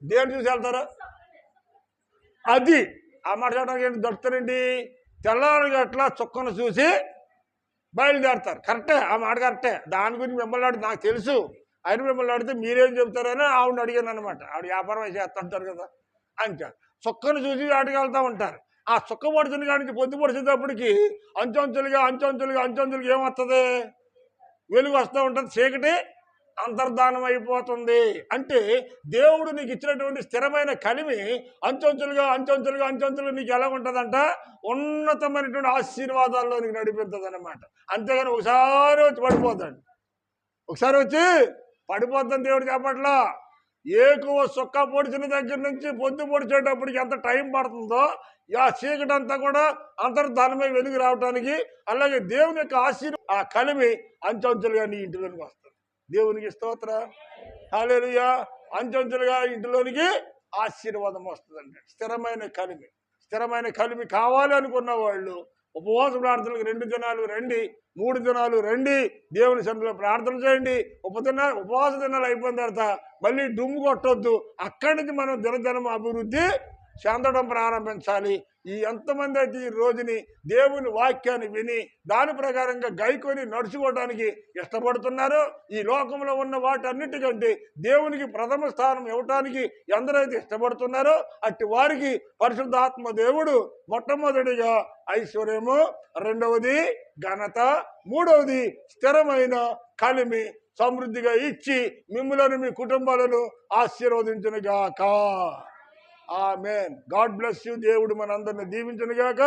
దేని చూసి వెళ్తారా? అది ఆ మాట చెప్పడానికి ఏంటి దొరుకుతారండి? తెల్లవారు అట్లా చుక్కను చూసి బయలుదేరతారు. కరెక్టే, ఆ మాట కరెక్టే. దాని గురించి మిమ్మల్ని అడిగి నాకు తెలుసు. ఆయన మిమ్మల్ని అడిగితే మీరేం చెప్తారని ఆవిడ అడిగాను అనమాట. ఆవిడ వ్యాపారం చేస్తుంటారు కదా. అంతే చుక్కను చూసి ఆటకి వెళ్తూ ఉంటారు. ఆ చుక్క పొడిచిన కాడి నుంచి పొద్దు పొడిచేటప్పటికి అంచెంచులుగా ఏమొస్తుంది? వెలుగు వస్తూ ఉంటుంది, చీకటి అంతర్ధానం అయిపోతుంది. అంటే దేవుడు నీకు ఇచ్చినటువంటి స్థిరమైన కలిమి అంచెంచులుగా నీకు ఎలా ఉంటుందంట? ఉన్నతమైనటువంటి ఆశీర్వాదాల్లో నీకు నడిపిస్తుంది అన్నమాట. అంతేగాని ఒకసారి వచ్చి పడిపోతాడు. దేవుడు చెప్పట్లా. ఏకువ సుక్క పొడిచిన దగ్గర నుంచి పొద్దు పొడిచేటప్పటికి ఎంత టైం పడుతుందో ఆ చీకటి అంతా కూడా అంతర్ధానమై వెలుగు రావడానికి, అలాగే దేవుని యొక్క ఆ కలిమి అంచెంచెలుగా నీ ఇంటిలోనికి వస్తుంది. దేవునికి స్తోత్రం. హల్లెలూయా. అంచెంచెలుగా ఇంటిలోనికి ఆశీర్వాదం వస్తుందండి. స్థిరమైన కలిమి కావాలి అనుకున్న వాళ్ళు ఉపవాస ప్రార్థనలకు 2 దినాలు రండి, 3 దినాలు రండి, దేవుని సన్నిధిలో ప్రార్థన చేయండి. ఉపవాస దినాలు అయిపోయిన తర్వాత మళ్ళీ డుమ్ము కొట్టొద్దు. అక్కడి నుంచి మనం దినదినం అభివృద్ధి చెందడం ప్రారంభించాలి. ఎంతమంది అయితే ఈ రోజుని దేవుని వాక్యాన్ని విని దాని ప్రకారంగా గైకొని నడుచుకోవడానికి ఇష్టపడుతున్నారో, ఈ లోకంలో ఉన్న వాటన్నిటికంటే దేవునికి ప్రథమ స్థానం ఇవ్వటానికి ఎందరైతే ఇష్టపడుతున్నారో అట్టి వారికి పరిశుద్ధాత్మ దేవుడు మొట్టమొదటిగా ఐశ్వర్యము, రెండవది ఘనత, మూడవది స్థిరమైన కలిమి సమృద్ధిగా ఇచ్చి మిమ్ములను మీ కుటుంబాలను ఆశీర్వదించునుగాక. ఆమేన్. God bless you. దేవుడు మనందరిని దీవించునుగాక.